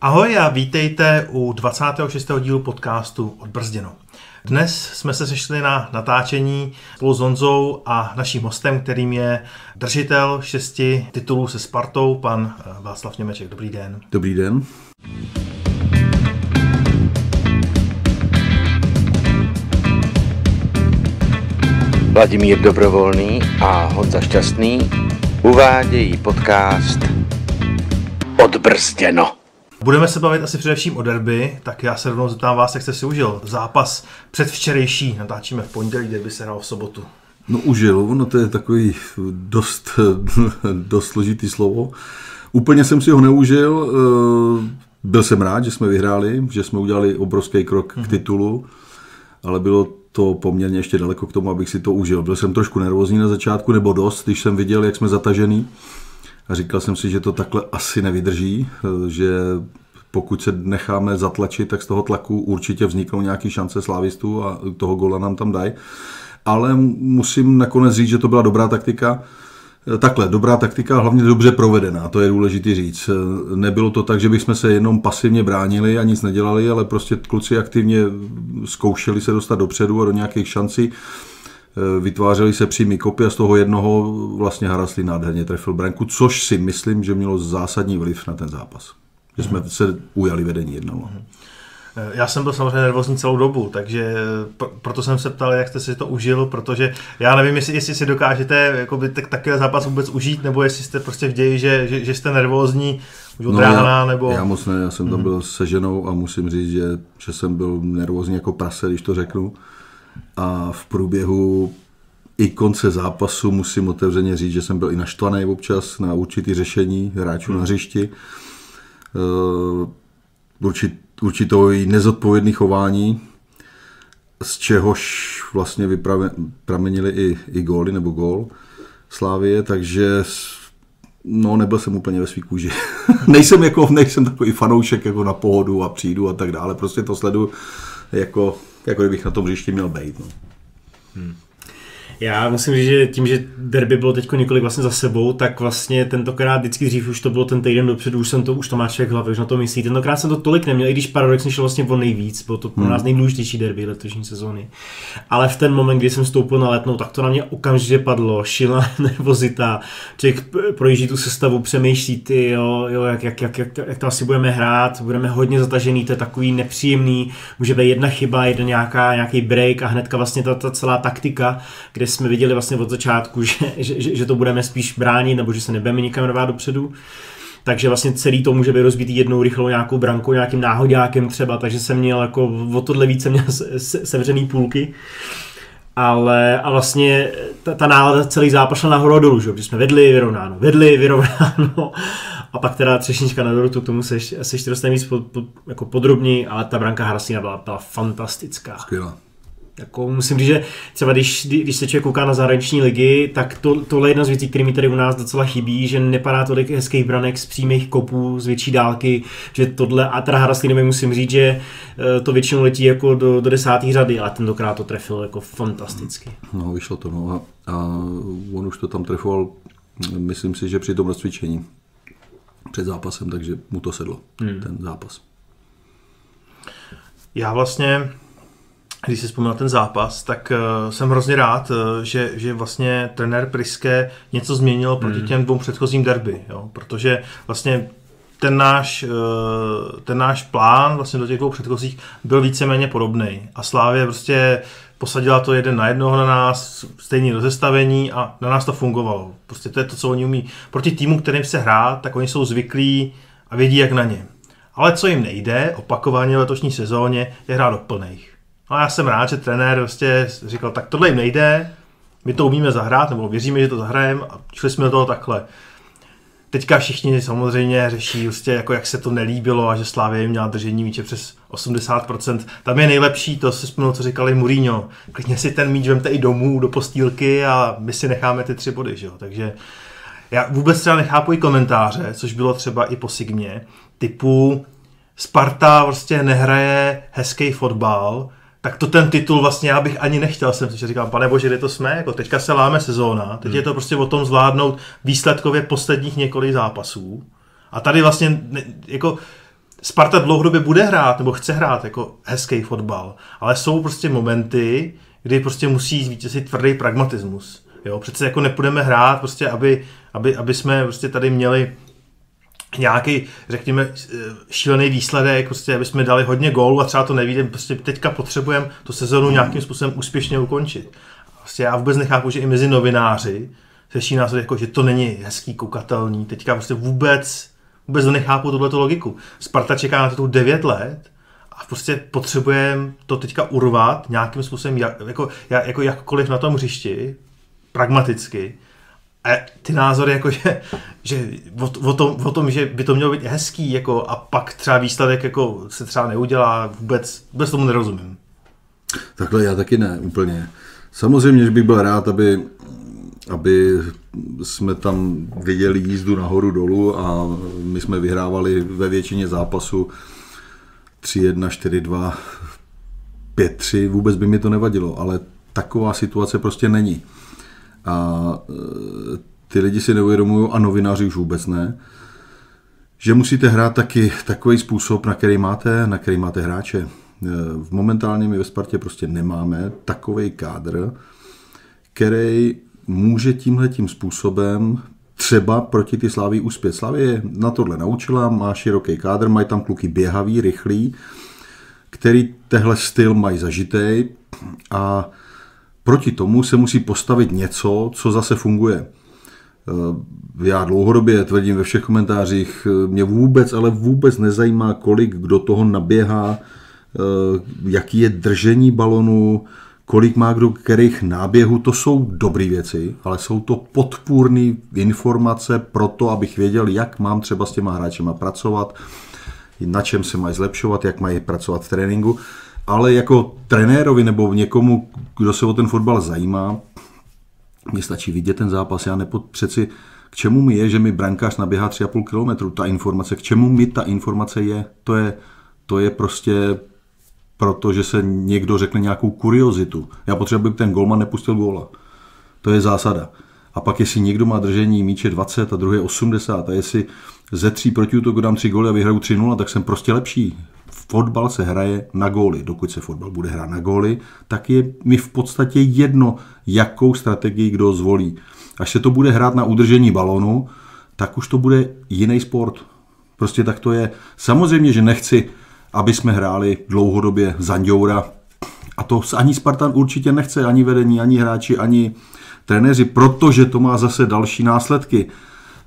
Ahoj a vítejte u 26. dílu podcastu Odbrzděno. Dnes jsme se sešli na natáčení spolu s Honzou a naším hostem, kterým je držitel 6 titulů se Spartou, pan Václav Němeček. Dobrý den. Dobrý den. Vladimír Dobrovolný a Honza Šťastný uvádějí podcast Odbrzděno. Budeme se bavit asi především o derby, tak já se rovnou zeptám vás, jak jste si užil zápas předvčerejší. Natáčíme v pondělí, derby se hrál v sobotu. No užil, no to je takový dost složitý slovo. Úplně jsem si ho neužil, byl jsem rád, že jsme vyhráli, že jsme udělali obrovský krok k titulu, ale bylo to poměrně ještě daleko k tomu, abych si to užil. Byl jsem trošku nervózní na začátku, nebo dost, když jsem viděl, jak jsme zatažený. A říkal jsem si, že to takhle asi nevydrží, že pokud se necháme zatlačit, tak z toho tlaku určitě vzniknou nějaké šance slávistů a toho góla nám tam dají. Ale musím nakonec říct, že to byla dobrá taktika. Takhle, dobrá taktika, hlavně dobře provedená, to je důležité říct. Nebylo to tak, že bychom se jenom pasivně bránili a nic nedělali, ale prostě kluci aktivně zkoušeli se dostat dopředu a do nějakých šancí. Vytvářely se přímý kopy a z toho jednoho vlastně Haraslí nádherně trefil branku, což si myslím, že mělo zásadní vliv na ten zápas. Že jsme se ujali vedení 1-0. Já jsem byl samozřejmě nervózní celou dobu, takže proto jsem se ptal, jak jste si to užil, protože já nevím, jestli si dokážete takový zápas vůbec užít, nebo jestli jste prostě v ději, že jste nervózní už od rána, nebo... Já moc ne, já jsem tam byl se ženou a musím říct, že jsem byl nervózní jako prase, když to řeknu. A v průběhu i konce zápasu musím otevřeně říct, že jsem byl i naštvaný občas na určitý řešení hráčů na hřišti. Určitou i nezodpovědné chování, z čehož vlastně pramenily i góly nebo gól Slavie, takže nebyl jsem úplně ve svý kůži. nejsem takový fanoušek jako na pohodu a přijdu a tak dále, prostě to sleduju jako kdybych na tom hřišti měl být. No. Já musím říct, že tím, že derby bylo teď několik vlastně za sebou, tak vlastně tentokrát vždycky dřív už to bylo ten týden dopředu, už to má člověk hlavě, už na to myslí. Tentokrát jsem to tolik neměl, i když paradoxně šlo vlastně o nejvíc, bylo to pro nás nejdůležitější derby letošní sezóny. Ale v ten moment, kdy jsem vstoupil na Letnou, tak to na mě okamžitě padlo, šílená nervozita, člověk projíždí tu sestavu, přemýšlí jak to asi budeme hrát, budeme hodně zatažený, to je takový nepříjemný, může být jedna chyba, nějaký break a hnedka vlastně ta celá taktika, kde jsme viděli vlastně od začátku, že to budeme spíš bránit, nebo že se nebudeme nikam rvát dopředu. Takže vlastně celý to může být rozbitý jednou rychlou nějakou brankou, nějakým náhoďákem třeba, takže jsem měl jako o tohle více měl sevřený půlky. Ale a vlastně ta nálada celý zápas šla nahoru a dolů, že jsme vedli, vyrovnáno. A pak teda třešnička na dortu, k tomu se ještě dostaneme víc jako podrobněji, ale ta branka Haraslína byla fantastická. Skvělá. Jako musím říct, že třeba když se člověk kouká na zahraniční ligy, tak tohle je jedna z věcí, které mi tady u nás docela chybí, že nepadá tolik hezkých branek z přímých kopů, z větší dálky, že tohle, a teda Haraslínovi musím říct, že to většinou letí jako do 10. řady, ale tentokrát to trefil jako fantasticky. No, vyšlo to, no, a on už to tam trefoval, myslím si, že při tom rozcvičení před zápasem, takže mu to sedlo, ten zápas. Já vlastně, když si vzpomínal ten zápas, tak jsem hrozně rád, že vlastně trenér Priske něco změnil proti těm 2 předchozím derby, jo? Protože vlastně ten náš plán vlastně do těch 2 předchozích byl víceméně podobný a Slavie prostě posadila to 1-1 na nás, stejné rozestavení a na nás to fungovalo. Prostě to je to, co oni umí. Proti týmu, kterým se hrát, tak oni jsou zvyklí a vědí, jak na ně. Ale co jim nejde, opakovaně v letošní sezóně, je hrát do plných. A já jsem rád, že trenér prostě říkal, tak tohle jim nejde, my to umíme zahrát, nebo věříme, že to zahrajeme a šli jsme do toho takhle. Teďka všichni samozřejmě řeší, prostě, jako jak se to nelíbilo a že Slavia jim měla držení míče přes 80%. Tam je nejlepší, to si vzpomněl, co říkali Mourinho. Klidně si ten míč vemte i domů do postýlky a my si necháme ty 3 body. Že jo? Takže já vůbec třeba nechápu i komentáře, což bylo třeba i po Sigmě, typu Sparta prostě nehraje hezký fotbal, tak to ten titul vlastně já bych ani nechtěl, jsem si říkám, pane bože, kde to jsme, jako teďka se láme sezóna, teď je to prostě o tom zvládnout výsledkově posledních několik zápasů a tady vlastně jako Sparta dlouhodobě bude hrát, nebo chce hrát jako hezký fotbal, ale jsou prostě momenty, kdy prostě musí zvítězit tvrdý pragmatismus. Jo, přece jako nepůjdeme hrát, prostě aby jsme prostě tady měli nějaký, řekněme, šílený výsledek, prostě aby jsme dali hodně gólů a třeba to nevíde, prostě teďka potřebujeme tu sezonu nějakým způsobem úspěšně ukončit. Prostě já vůbec nechápu, že i mezi novináři řeší nás jako, že to není hezký, koukatelný, teďka prostě vůbec nechápu tuhletu logiku. Sparta čeká na to 9 let a prostě potřebujeme to teďka urvat nějakým způsobem, jako jakkoliv na tom hřišti, pragmaticky. A ty názory, jako, že o tom, že by to mělo být hezký, jako, a pak třeba výsledek jako, se třeba neudělá, vůbec tomu nerozumím. Takhle já taky ne, úplně. Samozřejmě, že bych byl rád, aby jsme tam viděli jízdu nahoru dolů a my jsme vyhrávali ve většině zápasu 3-1, 4-2, 5-3, vůbec by mi to nevadilo, ale taková situace prostě není. A ty lidi si neuvědomují, a novináři už vůbec ne, že musíte hrát taky takový způsob, na který máte hráče. Momentálně my ve Spartě prostě nemáme takovej kádr, který může tímhletím způsobem třeba proti ty Slavii uspět. Slavie na tohle naučila, má široký kádr, mají tam kluky běhavý, rychlý, který tehle styl mají zažitej a proti tomu se musí postavit něco, co zase funguje. Já dlouhodobě tvrdím ve všech komentářích, mě vůbec nezajímá, kolik kdo toho naběhá, jaký je držení balonu, kolik má kdo kterých náběhů, to jsou dobré věci, ale jsou to podpůrné informace pro to, abych věděl, jak mám třeba s těma hráčema pracovat, na čem se mají zlepšovat, jak mají pracovat v tréninku. Ale jako trenérovi nebo někomu, kdo se o ten fotbal zajímá, mně stačí vidět ten zápas. Přeci k čemu mi je, že mi brankář naběhá 3,5 kilometru, ta informace, k čemu mi ta informace je? To je prostě proto, že se někdo řekne nějakou kuriozitu. Já potřebuji, aby ten golman nepustil góla. To je zásada. A pak jestli někdo má držení míče 20 a druhý 80 a jestli ze 3 protiútoku dám 3 góly a vyhraju 3-0, tak jsem prostě lepší. Fotbal se hraje na góly. Dokud se fotbal bude hrát na góly, tak je mi v podstatě jedno, jakou strategii kdo zvolí. Až se to bude hrát na udržení balonu, tak už to bude jiný sport. Prostě tak to je. Samozřejmě, že nechci, aby jsme hráli dlouhodobě Zanďoura. A to ani Spartan určitě nechce, ani vedení, ani hráči, ani trenéři, protože to má zase další následky.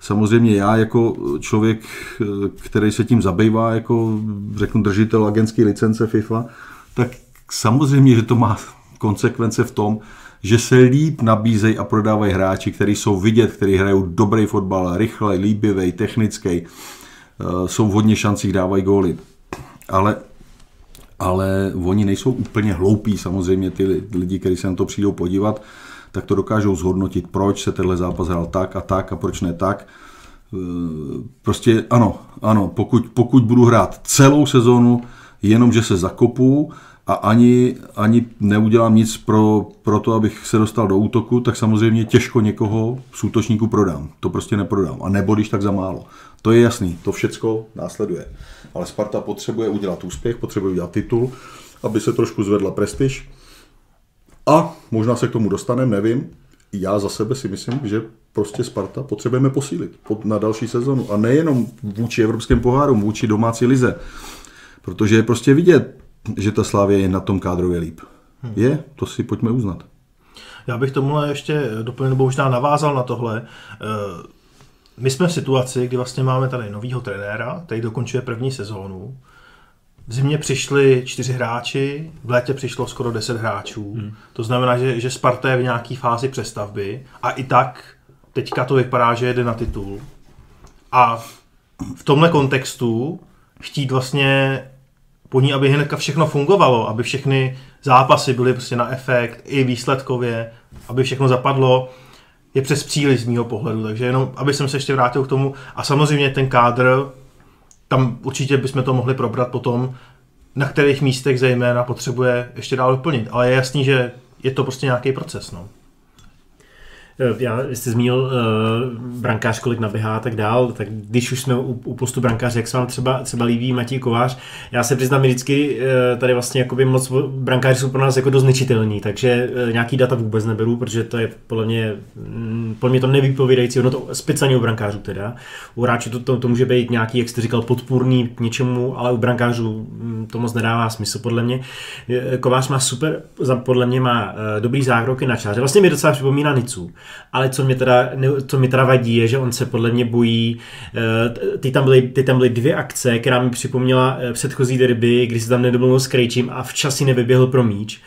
Samozřejmě já jako člověk, který se tím zabývá, jako řeknu držitel agentské licence FIFA, tak samozřejmě, že to má konsekvence v tom, že se líp nabízejí a prodávají hráči, kteří jsou vidět, kteří hrajou dobrý fotbal, rychlej, líbivý, technický, jsou v hodně šancích, dávají góly. Ale oni nejsou úplně hloupí, samozřejmě ty lidi, kteří se na to přijdou podívat, tak to dokážou zhodnotit, proč se tenhle zápas hrál tak a proč ne tak. Prostě ano, pokud budu hrát celou sezonu, jenom že se zakopu a ani neudělám nic pro to, abych se dostal do útoku, tak samozřejmě těžko někoho z útočníků prodám. To prostě neprodám. A nebo když tak za málo. To je jasný, to všecko následuje. Ale Sparta potřebuje udělat úspěch, potřebuje udělat titul, aby se trošku zvedla prestiž. A možná se k tomu dostaneme, nevím. Já za sebe si myslím, že prostě Sparta potřebujeme posílit na další sezonu. A nejenom vůči evropském pohárům, vůči domácí lize. Protože je prostě vidět, že ta Slavie je na tom kádrově líp. Je, to si pojďme uznat. Já bych tomuhle ještě doplnil, nebo možná navázal na tohle. My jsme v situaci, kdy vlastně máme tady novýho trenéra, který dokončuje první sezónu. V zimě přišli 4 hráči, v létě přišlo skoro 10 hráčů. To znamená, že Sparta je v nějaké fázi přestavby a i tak teďka to vypadá, že jede na titul. A v tomhle kontextu chtít vlastně po ní, aby hnedka všechno fungovalo, aby všechny zápasy byly prostě na efekt, i výsledkově, aby všechno zapadlo, je přes příliš z mýho pohledu. Takže jenom, aby jsem se ještě vrátil k tomu. A samozřejmě ten kádr, tam určitě bychom to mohli probrat potom, na kterých místech zejména potřebuje ještě dál doplnit. Ale je jasný, že je to prostě nějaký proces. No. Já jste zmínil brankář, kolik naběhá a tak dál, tak když už jsme u postu brankáře, jak se vám třeba líbí Matěj Kovář, já se přiznám, vždycky tady vlastně jakoby moc brankáři jsou pro nás jako dost nečitelní, takže nějaký data vůbec neberu, protože to je podle mě to nevypovídající, ono to speciálně u brankářů teda. U hráčů to může být nějaký, jak jste říkal, podpůrný k něčemu, ale u brankářů to moc nedává smysl podle mě. Kovář má super, podle mě má dobrý zákroky na čáře. Vlastně mi docela připomíná Nicu. Ale co mě teda vadí, je, že on se podle mě bojí. Ty tam byly 2 akce, která mi připomněla předchozí derby, kdy se tam nedomluvil s Krejčím a včas si nevyběhl pro míč.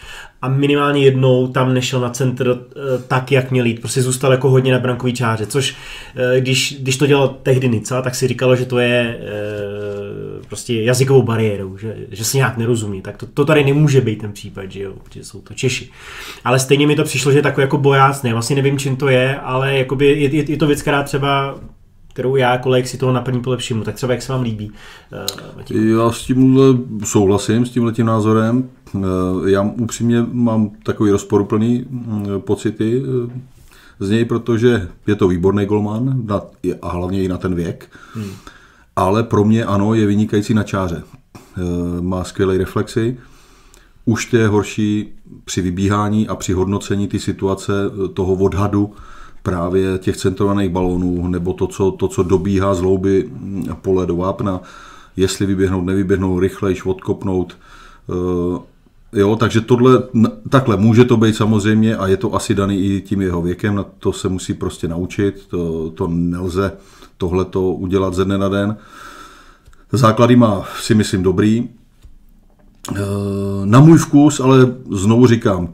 A minimálně jednou tam nešel na centr tak, jak měl jít. Prostě zůstal jako hodně na brankový čáře, což když to dělal tehdy Nica, tak si říkalo, že to je prostě jazykovou bariérou, že si nějak nerozumí. Tak to tady nemůže být ten případ, že jo, protože jsou to Češi. Ale stejně mi to přišlo, že je takový jako bojácný. Vlastně nevím, čím to je, ale jakoby je to věc, kterou já jako laik si toho na první pole všimnu. Tak třeba jak se vám líbí? Já s tímhle souhlasím, s tímhletím názorem. Já upřímně mám takový rozporuplný pocity z něj, protože je to výborný golman a hlavně i na ten věk. Ale pro mě ano, je vynikající na čáře. Má skvělé reflexy. Už to je horší při vybíhání a při hodnocení ty situace toho odhadu právě těch centrovaných balónů, nebo to, co dobíhá z hlouby pole do vápna, jestli vyběhnout, nevyběhnout, rychlejš, odkopnout. Jo, takže takhle může to být samozřejmě a je to asi daný i tím jeho věkem, na to se musí prostě naučit, to nelze tohleto udělat ze dne na den. Základy má, si myslím, dobrý. Na můj vkus, ale znovu říkám,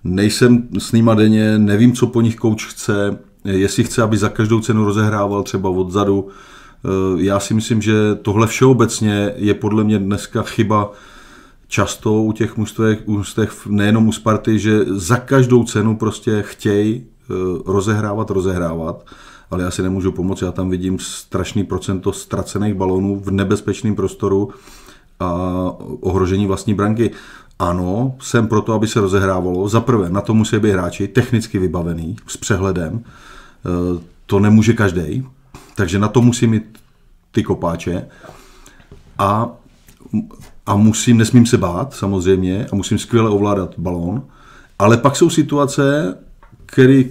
nejsem s nima denně, nevím, co po nich kouč chce, jestli chce, aby za každou cenu rozehrával třeba odzadu. Já si myslím, že tohle všeobecně je podle mě dneska chyba často u těch mužstev, nejenom u Sparty, že za každou cenu prostě chtějí rozehrávat, ale já si nemůžu pomoct, já tam vidím strašný procento ztracených balónů v nebezpečném prostoru a ohrožení vlastní branky. Ano, jsem proto, aby se rozehrávalo. Za prvé, na to musí být hráči technicky vybavený, s přehledem. To nemůže každej, takže na to musí mít ty kopáče. A nesmím se bát, samozřejmě, a musím skvěle ovládat balón. Ale pak jsou situace, které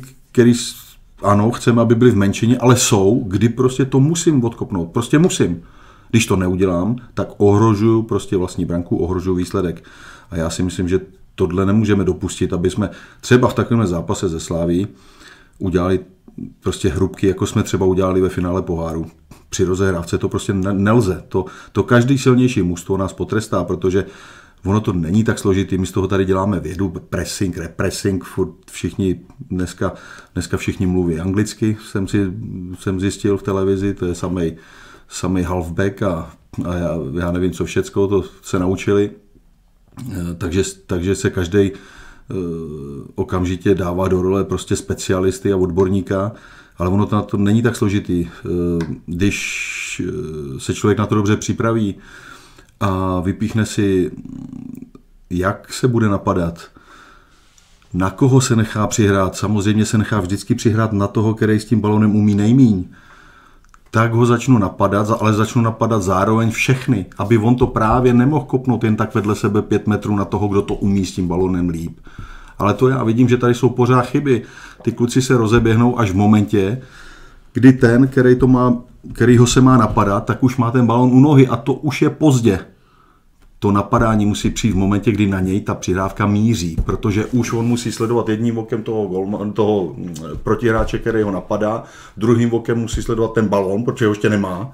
ano, chceme, aby byly v menšině, ale jsou, kdy prostě to musím odkopnout. Prostě musím. Když to neudělám, tak ohrožuju prostě vlastní branku, ohrožuju výsledek. A já si myslím, že tohle nemůžeme dopustit, aby jsme třeba v takovém zápase ze Sláví udělali prostě hrubky, jako jsme třeba udělali ve finále poháru. Při rozehrávce to prostě nelze. To každý silnější mužstvo nás potrestá, protože ono to není tak složitý. My z toho tady děláme vědu, pressing, repressing, všichni dneska všichni mluví anglicky, jsem zjistil v televizi, to je samej halfback a já nevím, co všecko, to se naučili. Takže se každý okamžitě dává do role prostě specialisty a odborníka, ale ono to není tak složitý. Když se člověk na to dobře připraví a vypíchne si, jak se bude napadat, na koho se nechá přihrát, samozřejmě se nechá vždycky přihrát na toho, který s tím balonem umí nejmíň, tak ho začnu napadat, ale začnu napadat zároveň všechny, aby on to právě nemohl kopnout jen tak vedle sebe 5 metrů na toho, kdo to umí s tím balonem líp. Ale to já vidím, že tady jsou pořád chyby. Ty kluci se rozeběhnou až v momentě, kdy ten, který ho se má napadat, tak už má ten balon u nohy a to už je pozdě. To napadání musí přijít v momentě, kdy na něj ta přihrávka míří, protože už on musí sledovat jedním okem toho protihráče, který ho napadá, druhým okem musí sledovat ten balón, protože ho ještě nemá,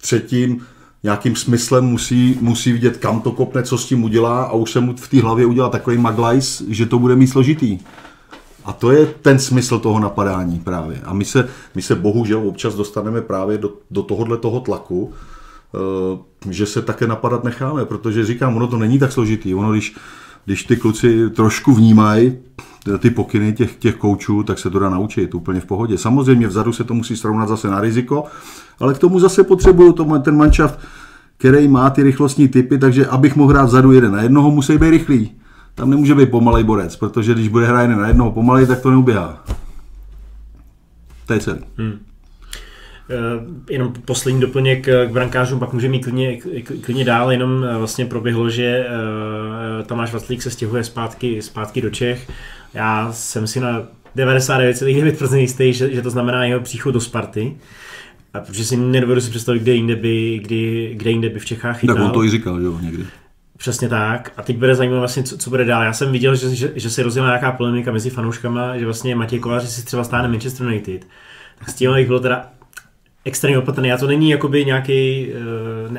třetím nějakým smyslem musí vidět, kam to kopne, co s tím udělá a už se mu v té hlavě udělá takový maglajs, že to bude mít složitý. A to je ten smysl toho napadání právě. A my se bohužel občas dostaneme právě do toho tlaku, že se také napadat necháme, protože říkám, ono to není tak složitý. Ono, když ty kluci trošku vnímají ty pokyny těch koučů, tak se to dá naučit úplně v pohodě. Samozřejmě vzadu se to musí srovnat zase na riziko, ale k tomu zase potřebuju ten manšaft, který má ty rychlostní typy, takže abych mohl hrát vzadu 1 na 1, musí být rychlý. Tam nemůže být pomalej borec, protože když bude hrát 1 na 1 pomalej, tak to neuběhá. To je celý. Jenom poslední doplněk k brankářům, pak můžeme jít klidně dál, jenom vlastně proběhlo, že Tamáš Vaclík se stěhuje zpátky do Čech. Já jsem si na 99,9% jistý, že to znamená jeho příchod do Sparty. A protože si nedovedu si představit, kde jinde by v Čechách chytal. Tak on to i říkal, jo, někdy. Přesně tak. A teď bude zajímavé vlastně, co bude dál. Já jsem viděl, že se rozjela nějaká polemika mezi fanouškama, že vlastně Matěj Kovář si třeba stáne Manchester United. Tak s tím bych bylo teda extrémně opatrný. Já to není jakoby nějaký,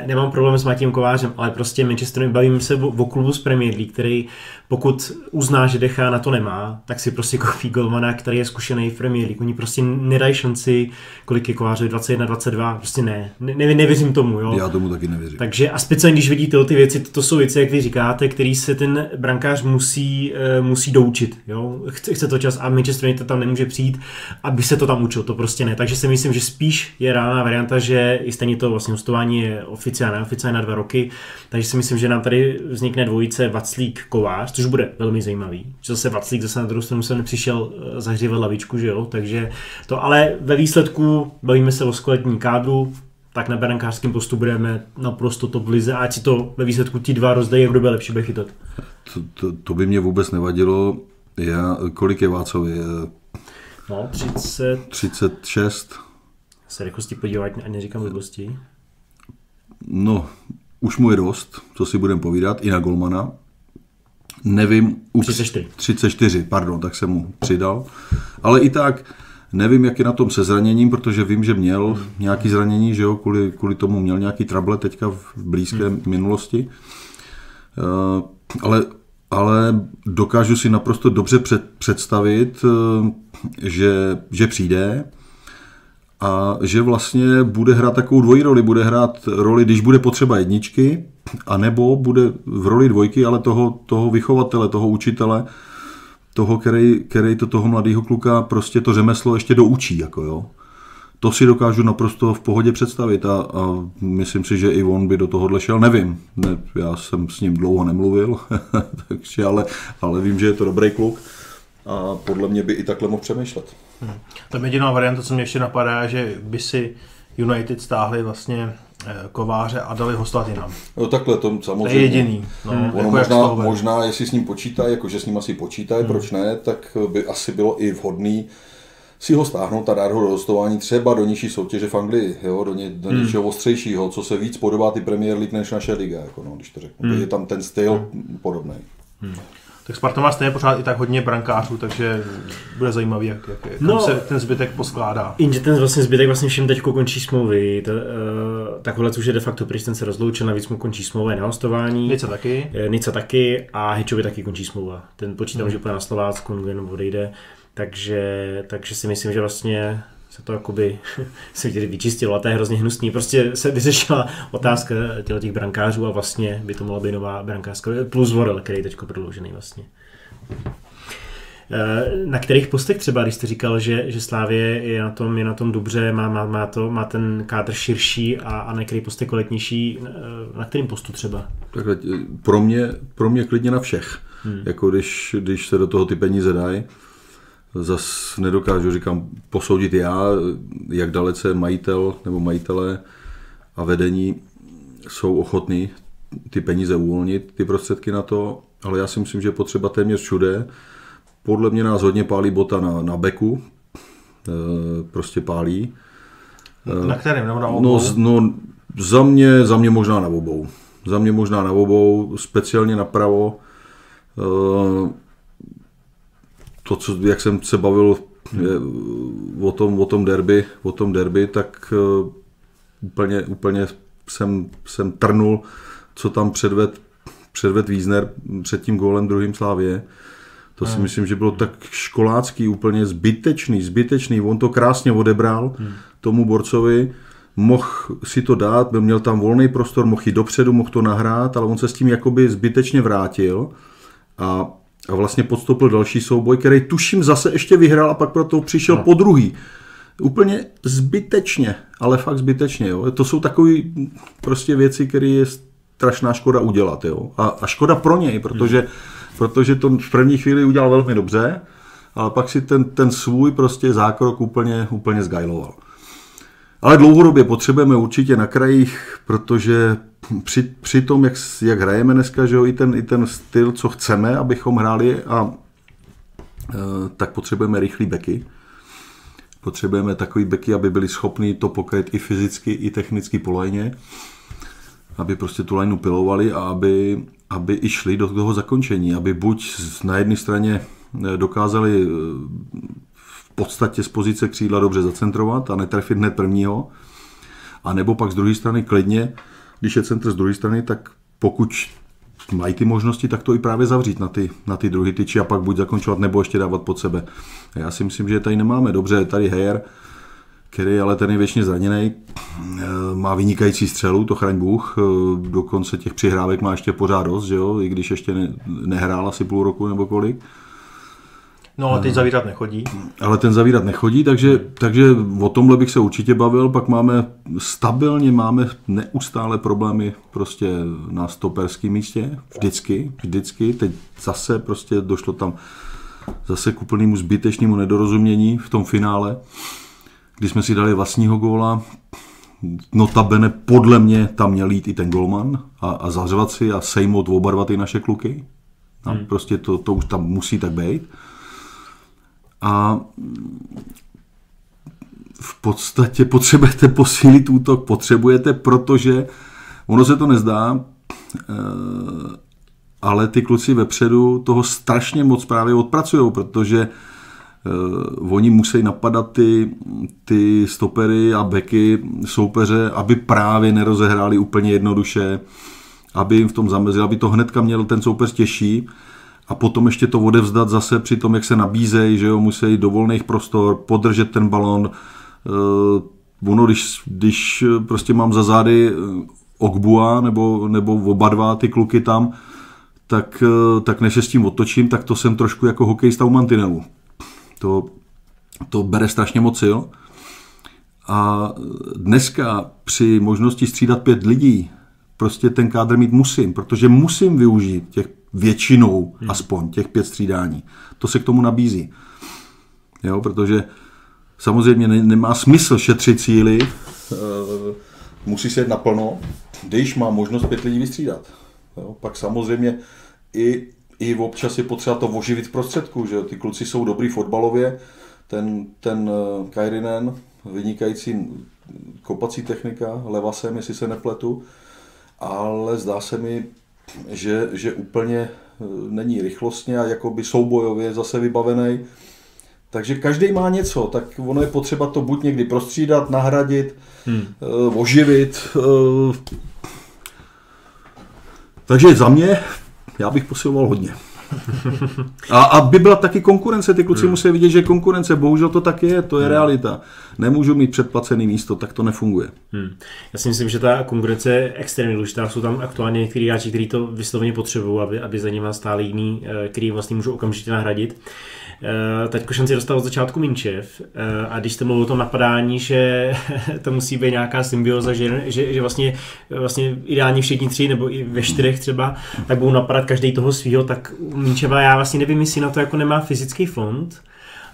nemám problém s Matějem Kovářem, ale prostě Manchester United, bavím se o klubu z Premier League, který pokud uzná, že Decha na to nemá, tak si prostě koupí golmana, který je zkušený v Premier League. Oni prostě nedají šanci, kolik je Kovářovi, 21, 22, prostě nevěřím tomu. Jo? Já tomu taky nevěřím. Takže a speciálně, když vidíte ty věci, to jsou věci, jak vy říkáte, který se ten brankář musí doučit. Jo? Chce to čas a Manchester United tam nemůže přijít, aby se to tam učil, to prostě ne. Takže si myslím, že spíš je reálná varianta, že i stejně to vlastně hostování je oficiálně na 2 roky, takže si myslím, že nám tady vznikne dvojice Vaclík-Kovář, což bude velmi zajímavý. Že zase Vaclík zase na druhou stranu se nepřišel zahřívat lavičku, že jo, takže to, ale ve výsledku bavíme se o skladní kádru, tak na brankářském postu budeme naprosto top lize, ať si to ve výsledku ti dva rozdají, jak kdo bude lepší bude chytat. To by mě vůbec nevadilo. Kolik je Vácovi? No, 36. Se rychlosti podívat, a neříkám blbosti. No, už mu je dost, co si budeme povídat, i na golmana. Nevím, 34, pardon, tak jsem mu přidal. Ale i tak nevím, jak je na tom se zraněním, protože vím, že měl nějaké zranění, že jo, kvůli tomu měl nějaký trouble teďka v blízké minulosti. Ale dokážu si naprosto dobře představit, že přijde a že vlastně bude hrát takovou dvojí roli. Bude hrát roli, když bude potřeba jedničky, anebo bude v roli dvojky, ale toho vychovatele, toho učitele, toho, který toho mladého kluka prostě to řemeslo ještě doučí. Jako jo. To si dokážu naprosto v pohodě představit a myslím si, že i on by do tohohle šel. Nevím, já jsem s ním dlouho nemluvil, takže, ale vím, že je to dobrý kluk a podle mě by i takhle mohl přemýšlet. Tam jediná varianta, co mě ještě napadá, že by si United stáhli vlastně Kováře a dali ho stát jinam. No takhle, to samozřejmě. To je jediný. No, jako možná, jestli s ním počítají, jakože s ním asi počítají, proč ne, tak by asi bylo i vhodný si ho stáhnout a dát ho do hostování třeba do nižší soutěže v Anglii, jo, do něčeho ostřejšího, co se víc podobá ty Premier League než naše liga, jako no, když to řeknu. Je tam ten styl podobný. Tak Sparta má stejně pořád i tak hodně brankářů, takže bude zajímavý, jak se ten zbytek poskládá. Jenže ten vlastně zbytek vlastně všem teď končí smlouvy. Takhle už je de facto, když ten se rozloučil, navíc mu končí smlouva na hostování. Nica taky a Hičovi taky končí smlouva. Ten počítám, že půjde na Slovácku, nebo odejde. Takže si myslím, že vlastně se to jakoby se vyčistilo a to je hrozně hnusný. Prostě se vyřešila otázka těch brankářů a vlastně by to mohla být nová brankářská plus Vorel, který je teď prodloužený vlastně. Na kterých postech třeba, když jste říkal, že Slavie je na tom dobře, má ten kádr širší a na který post je kvalitnější, na kterým postu třeba? Takhle, pro mě klidně na všech. Jako když se do toho ty peníze dají, zas nedokážu, říkám, posoudit já, jak dalece majitel nebo majitelé a vedení jsou ochotní ty peníze uvolnit, ty prostředky na to, ale já si myslím, že je potřeba téměř všude. Podle mě nás hodně pálí bota na beku, prostě pálí. Na kterém? Nebo na obou? No, za mě možná na obou. Za mě možná na obou, speciálně napravo. To, jak jsem se bavil o tom derby, tak úplně jsem trnul, co tam předved Wiesner před tím gólem druhým Slavie. To si myslím, že bylo tak školácký, úplně zbytečný. On to krásně odebral tomu borcovi, mohl si to dát, měl tam volný prostor, mohl jít dopředu, mohl to nahrát, ale on se s tím jakoby zbytečně vrátil a vlastně podstoupil další souboj, který tuším zase ještě vyhrál a pak proto přišel po druhý. Úplně zbytečně, ale fakt zbytečně. Jo. To jsou takové prostě věci, které je strašná škoda udělat. Jo. A škoda pro něj, protože to v první chvíli udělal velmi dobře ale pak si ten svůj prostě zákrok úplně zgajloval. Ale dlouhodobě potřebujeme určitě na krajích, protože při tom, jak hrajeme dneska, že jo, i ten styl, co chceme, abychom hráli, tak potřebujeme rychlý beky. Potřebujeme takový beky, aby byli schopni to pokryt i fyzicky, i technicky po lajně, aby prostě tu lajnu pilovali a aby i šli do toho zakončení, aby buď na jedné straně dokázali v podstatě z pozice křídla dobře zacentrovat a netrefit hned prvního, a nebo pak z druhé strany klidně, když je centr z druhé strany, tak pokud mají ty možnosti, tak to i právě zavřít na ty druhé tyči a pak buď zakončovat, nebo ještě dávat pod sebe. Já si myslím, že tady nemáme. Dobře, je tady Heyer, který ale ten je věčně zraněný, má vynikající střelu, to chraň Bůh, dokonce těch přihrávek má ještě pořád dost, že jo? I když ještě nehrál asi půl roku nebo kolik. No ale teď zavírat nechodí. Ale ten zavírat nechodí, takže o tomhle bych se určitě bavil. Pak máme neustále problémy prostě na stoperském místě. Vždycky. Teď zase prostě došlo tam zase k úplnému zbytečnému nedorozumění v tom finále, kdy jsme si dali vlastního góla. Notabene podle mě tam měl jít i ten golman a zařvat si a sejmout oba dva ty naše kluky. A prostě to už tam musí tak být. A v podstatě potřebujete posílit útok, protože ono se to nezdá, ale ty kluci vepředu toho strašně moc právě odpracujou, protože oni musí napadat ty stopery a beky soupeře, aby právě nerozehráli úplně jednoduše, aby jim v tom zamezil, aby to hnedka měl ten soupeř těžší. A potom ještě to odevzdat zase při tom, jak se nabízejí, že jo, musí do volných prostor podržet ten balon. Ono, když prostě mám za zády Ogbua nebo oba dva ty kluky tam, tak než se s tím otočím, tak to jsem trošku jako hokejista u mantinelu. To bere strašně moc sil. A dneska při možnosti střídat 5 lidí prostě ten kádr mít musím, protože musím využít většinou aspoň těch 5 střídání. To se k tomu nabízí. Jo, protože samozřejmě nemá smysl šetřit síly, musí se jet naplno, když má možnost 5 lidí vystřídat. Jo, pak samozřejmě i občas je potřeba to oživit v prostředku, že ty kluci jsou dobrý fotbalově, ten Kairinen, vynikající kopací technika, levasem, jestli se nepletu, ale zdá se mi, že úplně není rychlostně a jakoby soubojově zase vybavený. Takže každý má něco, tak ono je potřeba to buď někdy prostřídat, nahradit, oživit. Takže za mě, já bych posiloval hodně. A aby byla taky konkurence, ty kluci musí vidět, že je konkurence, bohužel to tak je, to je realita. Nemůžu mít předplacený místo, tak to nefunguje. Já si myslím, že ta konkurence je extrémně důležitá, jsou tam aktuálně některý hráči, kteří to vysloveně potřebují, aby za nimi stáli jiný, který vlastně můžou okamžitě nahradit. Teďko šanci dostal od začátku Minčev a když jste mluvil o tom napadání, že to musí být nějaká symbioza, že vlastně ideálně všichni 3 nebo i ve 4 třeba, tak budou napadat každý toho svýho, tak Minčeva já vlastně nevím, jestli na to jako nemá fyzický fond,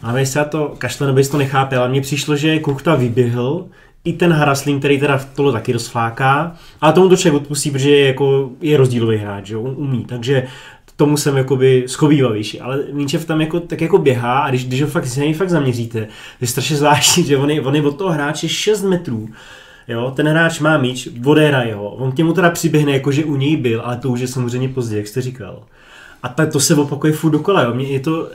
ale jestli já to kašle nebo jestli to nechápe, ale mně přišlo, že Kuchta vyběhl, i ten Haraslín, který teda tohle taky rozfláká, ale tomu to člověk odpustí, protože je rozdílový hráč, že on umí, takže tomu jsem jakoby schovývavější, ale Minčev tam tak jako běhá a když ho fakt zaměříte, je strašně zvláštní, že on je od toho hráče 6 metrů, jo, ten hráč má míč, odehraje ho, on k němu teda přiběhne, jakože u něj byl, ale to už je samozřejmě pozdě, jak jste říkal. A to se opakuje furt dokola, jo, je to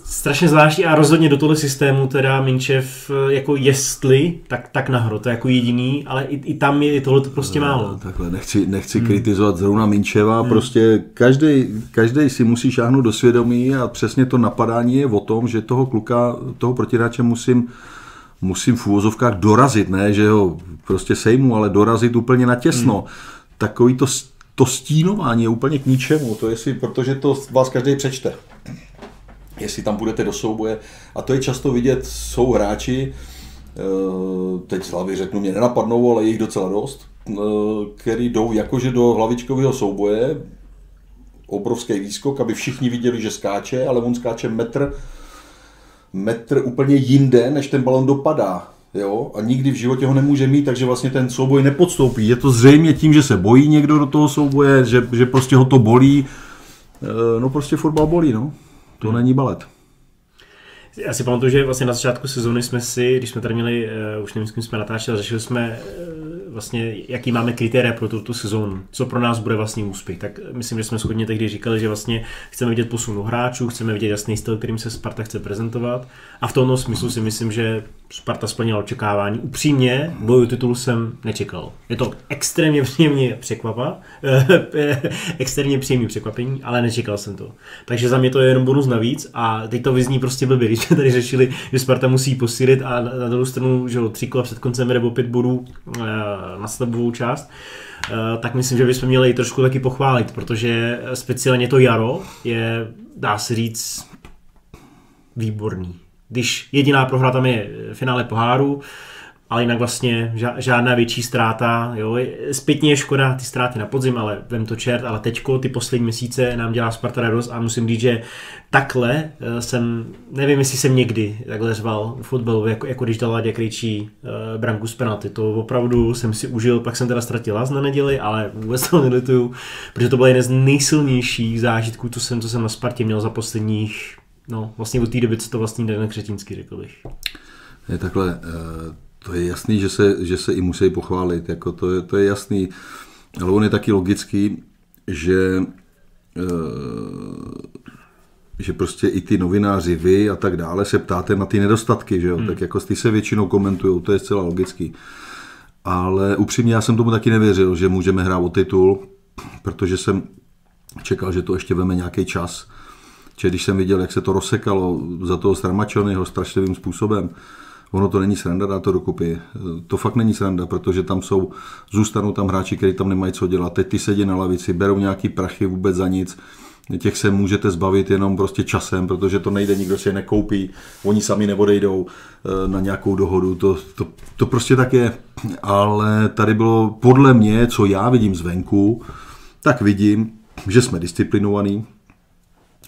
strašně zvláštní a rozhodně do tohle systému teda Minčev jako jestli, tak nahro, to je jako jediný, ale i tam je tohle to prostě málo. Takhle, nechci kritizovat zrovna Minčeva, prostě každý si musí šáhnout do svědomí a přesně to napadání je o tom, že toho kluka, toho protihráče musím v úvozovkách dorazit, ne, že ho prostě sejmu, ale dorazit úplně na těsno. Takový to stínování je úplně k ničemu, protože to vás každý přečte. Jestli tam budete do souboje. A to je často vidět, jsou hráči, teď z hlavy řeknu, mě nenapadnou, ale je jich docela dost, který jdou jakože do hlavičkového souboje, obrovský výskok, aby všichni viděli, že skáče, ale on skáče metr úplně jinde, než ten balon dopadá. Jo? A nikdy v životě ho nemůže mít, takže vlastně ten souboj nepodstoupí. Je to zřejmě tím, že se bojí někdo do toho souboje, že prostě ho to bolí. No prostě fotbal bolí, no. To není balet. Já si pamatuju, že vlastně na začátku sezóny jsme si, když jsme tady měli, už nevím, s kým jsme natáčeli, řešili jsme vlastně, jaký máme kritéria pro tu sezónu, co pro nás bude vlastně úspěch. Tak myslím, že jsme shodně tehdy říkali, že vlastně chceme vidět posun hráčů, chceme vidět jasný styl, kterým se Sparta chce prezentovat. A v tomto smyslu si myslím, že Sparta splnila očekávání. Upřímně, boj o titul jsem nečekal. Je to extrémně příjemný překvapení, ale nečekal jsem to. Takže za mě to je jenom bonus navíc a teď to vyzní prostě blbě, když jsme tady řešili, že Sparta musí posílit a na druhou stranu, že 3 kola před koncem jde o 5 bodů na slabovou část, tak myslím, že bychom měli trošku taky pochválit, protože speciálně to jaro je, dá se říct, výborný. Když jediná prohra tam je finále poháru, ale jinak vlastně žádná větší ztráta. Jo. Zpětně je škoda ty ztráty na podzim, ale vem to čert, ale teďko ty poslední měsíce nám dělá Sparta radost a musím říct, že takhle nevím, jestli jsem někdy takhle řval v fotbalu, jako když dal Láďa Krejčí branku z penalty. To opravdu jsem si užil, pak jsem teda ztratil las na neděli, ale vůbec to nelituju, protože to byl jeden z nejsilnějších zážitků, co jsem na Spartě měl za posledních, vlastně od té doby, co to vlastně Dan Křetínský, řekl bych. Je takhle, to je jasný, že se i musí pochválit, jako to je jasný, ale on je taky logický, že prostě i ty novináři, vy a tak dále se ptáte na ty nedostatky, že jo? Tak jako ty se většinou komentujou, to je zcela logický. Ale upřímně já jsem tomu taky nevěřil, že můžeme hrát o titul, protože jsem čekal, že to ještě veme nějaký čas. Že když jsem viděl, jak se to rozsekalo za toho Stramačonyho strašlivým způsobem, ono to není sranda dát to dokupy. To fakt není sranda, protože tam zůstanou tam hráči, kteří tam nemají co dělat. Teď ty sedí na lavici, berou nějaký prachy vůbec za nic. Těch se můžete zbavit jenom prostě časem, protože to nejde, nikdo si je nekoupí, oni sami neodejdou na nějakou dohodu. To prostě tak je. Ale tady bylo podle mě, co já vidím zvenku, tak vidím, že jsme disciplinovaní,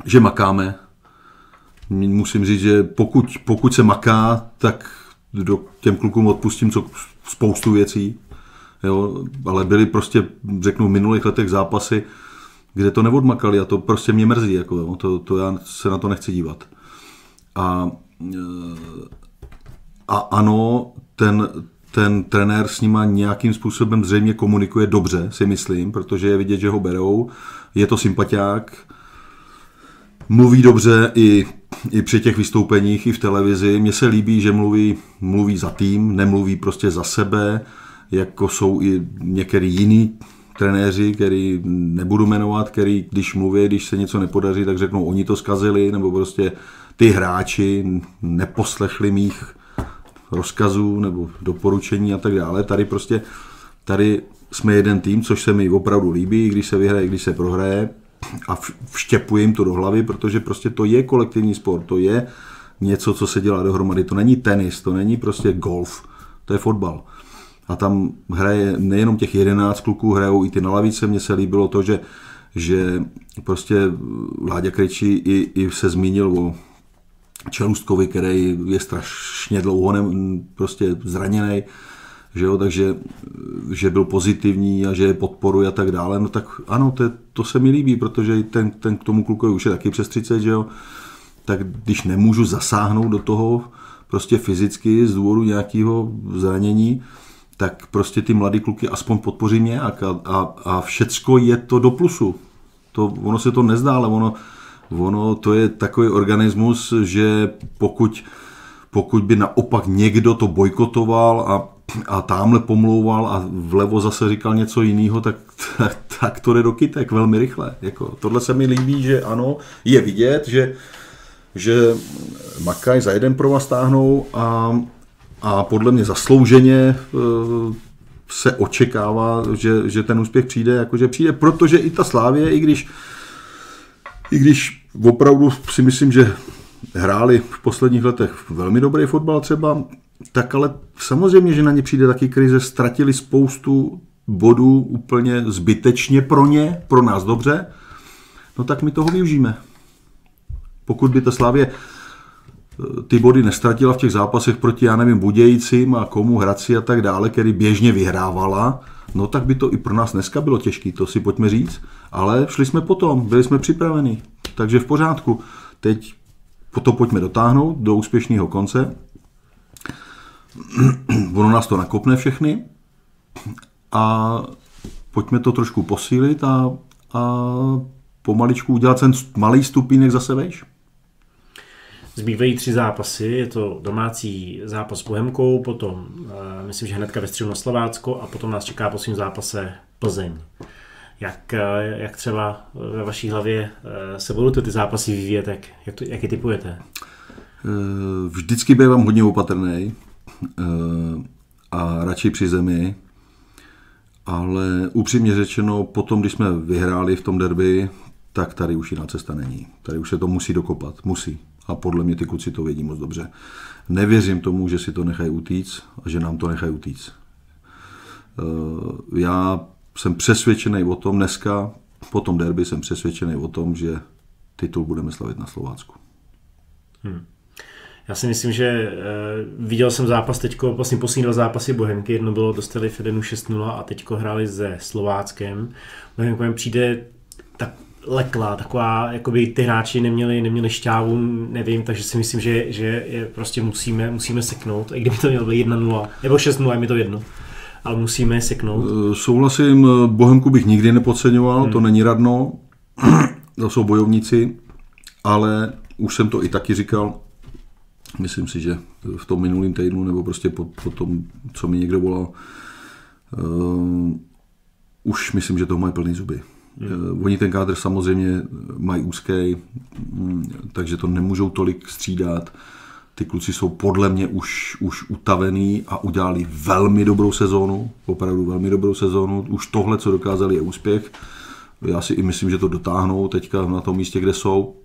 že makáme. Musím říct, že pokud se maká, tak těm klukům odpustím spoustu věcí. Jo? Ale byly prostě, řeknu, v minulých letech zápasy, kde to neodmakali a to prostě mě mrzí. Jako, jo? To já se na to nechci dívat. A ano, ten trenér s nima nějakým způsobem zřejmě komunikuje dobře, si myslím, protože je vidět, že ho berou. Je to sympatiák, mluví dobře i při těch vystoupeních, i v televizi. Mně se líbí, že mluví za tým, nemluví prostě za sebe, jako jsou i některý jiný trenéři, který nebudu jmenovat, který když mluví, když se něco nepodaří, tak řeknou, oni to zkazili, nebo prostě ty hráči neposlechli mých rozkazů nebo doporučení a tak dále. Tady jsme jeden tým, což se mi opravdu líbí, když se vyhraje, když se prohraje. A vštěpuji jim to do hlavy, protože prostě to je kolektivní sport, to je něco, co se dělá dohromady. To není tenis, to není prostě golf, to je fotbal. A tam hraje nejenom těch 11 kluků, hrajou i ty na lavice. Mně se líbilo to, že prostě Láďa Krejčí i se zmínil o Čelůstkovi, který je strašně dlouho prostě zraněný, že jo, takže že byl pozitivní a že je podporuje a tak dále, no tak ano, to se mi líbí, protože ten k tomu klukovi už je taky přes 30, že jo, tak když nemůžu zasáhnout do toho prostě fyzicky z důvodu nějakého zranění, tak prostě ty mladý kluky aspoň podpoří nějak a všecko je to do plusu. Ono se to nezdá, ale ono to je takový organismus, že pokud by naopak někdo to bojkotoval a tamhle pomlouval a vlevo zase říkal něco jiného, tak to jde do kytek velmi rychle. Jako, tohle se mi líbí, že ano, je vidět, že makaj za jeden pro vás táhnou a podle mě zaslouženě se očekává, že ten úspěch přijde, jakože přijde, protože i ta Slavie, i když opravdu si myslím, že hráli v posledních letech velmi dobrý fotbal třeba, tak ale samozřejmě, že na ně přijde taky krize, ztratili spoustu bodů úplně zbytečně pro nás dobře, no tak my toho využijeme. Pokud by ta Slavie ty body nestratila v těch zápasech proti, já nevím, Budějcím a komu, Hradci a tak dále, který běžně vyhrávala, no tak by to i pro nás dneska bylo těžké, to si pojďme říct, ale šli jsme potom, byli jsme připraveni, takže v pořádku. Teď to pojďme dotáhnout do úspěšného konce. Ono nás to nakopne všechny a pojďme to trošku posílit a pomaličku udělat ten malý stupínek zase vejš. Zbývají 3 zápasy, je to domácí zápas s Bohemkou, potom myslím, že hnedka ve středu na Slovácko a potom nás čeká po svým zápase Plzeň. Jak třeba ve vaší hlavě se budou ty zápasy vyvíjet, jak je tipujete? Vždycky bývám hodně opatrný a radši při zemi, ale upřímně řečeno, potom, když jsme vyhráli v tom derby, tak tady už jiná cesta není. Tady už se to musí dokopat, musí. A podle mě ty kluci to vědí moc dobře. Nevěřím tomu, že si to nechají utíct a že nám to nechají utíct. Já jsem přesvědčený o tom dneska, po tom derby jsem přesvědčený o tom, že titul budeme slavit na Slovácku. Já si myslím, že viděl jsem zápas teďko, vlastně poslední 2 zápasy Bohemky, jedno bylo, dostali v Edenu 6-0 a teďko hráli se Slováckem. Bohemka mi přijde tak lekla, taková, jakoby ty hráči neměli šťávu, nevím, takže si myslím, že je prostě musíme seknout, i kdyby to mělo být 1-0, nebo 6-0, je mi to jedno, ale musíme seknout. Souhlasím, Bohemku bych nikdy nepodceňoval, to není radno, to jsou bojovníci, ale už jsem to i taky říkal, myslím si, že v tom minulým týdnu, nebo prostě po tom, co mi někdo volal, už myslím, že toho mají plný zuby. Oni ten kádr samozřejmě mají úzký, takže to nemůžou tolik střídat. Ty kluci jsou podle mě už utavený a udělali velmi dobrou sezónu, opravdu velmi dobrou sezónu. Už tohle, co dokázali, je úspěch. Já si i myslím, že to dotáhnou teďka na tom místě, kde jsou.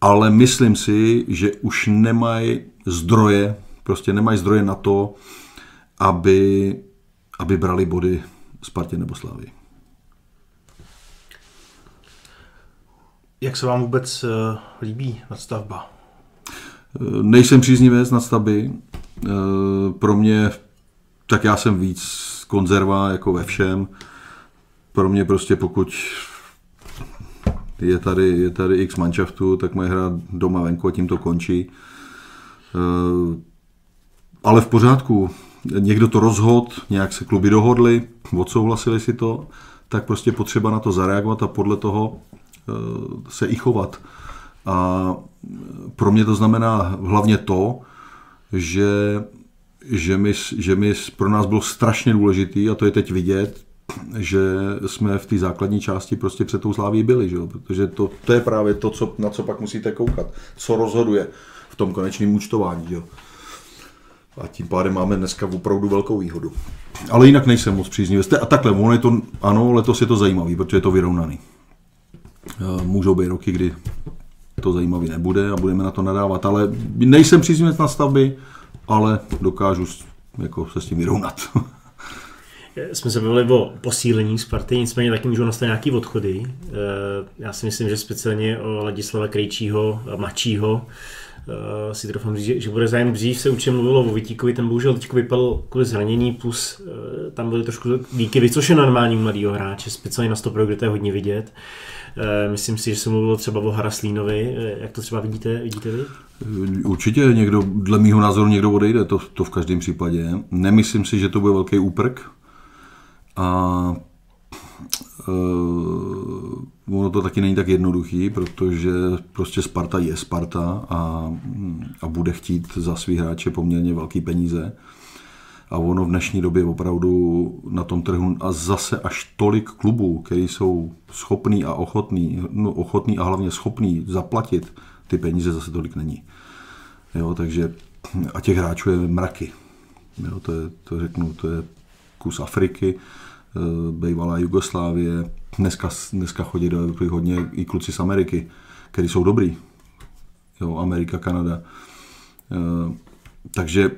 Ale myslím si, že už nemají zdroje, na to, aby brali body Spartě nebo Slavii. Jak se vám vůbec líbí nadstavba? Nejsem příznivec nadstavby. Pro mě, tak já jsem víc konzerva jako ve všem. Pro mě prostě pokud je tady x manšaftu, tak mají hrát doma venku a tím to končí. Ale v pořádku. Někdo to rozhodl, nějak se kluby dohodli, odsouhlasili si to, tak prostě potřeba na to zareagovat a podle toho se i chovat. A pro mě to znamená hlavně to, že pro nás bylo strašně důležitý, a to je teď vidět, že jsme v té základní části prostě před tou Slavií byli, že jo? Protože to je právě to, na co pak musíte koukat, co rozhoduje v tom konečném účtování. Že jo? A tím pádem máme dneska opravdu velkou výhodu. Ale jinak nejsem moc příznivý. A takhle, letos je to zajímavý, protože je to vyrovnaný. Můžou být roky, kdy to zajímavý nebude a budeme na to nadávat, ale nejsem příznivec nadstavby, ale dokážu jako se s tím vyrovnat. Jsme se bavili o posílení Sparty, nicméně taky můžou nastat nějaký odchody. Já si myslím, že speciálně o Ladislava Krejčího, mladšího, si troufám říct, že bude zájem. Dřív se určitě mluvilo o Vítíkovi, ten bohužel teď vypadl kvůli zranění, plus tam byly trošku výkyvy, což je normální mladýho hráče, speciálně na Stopro, kde to je hodně vidět. Myslím si, že se mluvilo třeba o Haraslínovi, jak to třeba vidíte vy? Určitě dle mýho názoru někdo odejde, to v každém případě. Nemyslím si, že to bude velký úprk a ono to taky není tak jednoduchý, protože prostě Sparta je Sparta a bude chtít za svý hráče poměrně velký peníze. A ono v dnešní době opravdu na tom trhu a zase až tolik klubů, který jsou schopný a ochotný a hlavně schopný zaplatit ty peníze, zase tolik není. Jo, takže a těch hráčů je mraky. Jo, to je kus Afriky, bývalá Jugoslávie, dneska chodí do Evropy hodně i kluci z Ameriky, kteří jsou dobrý. Jo, Amerika, Kanada.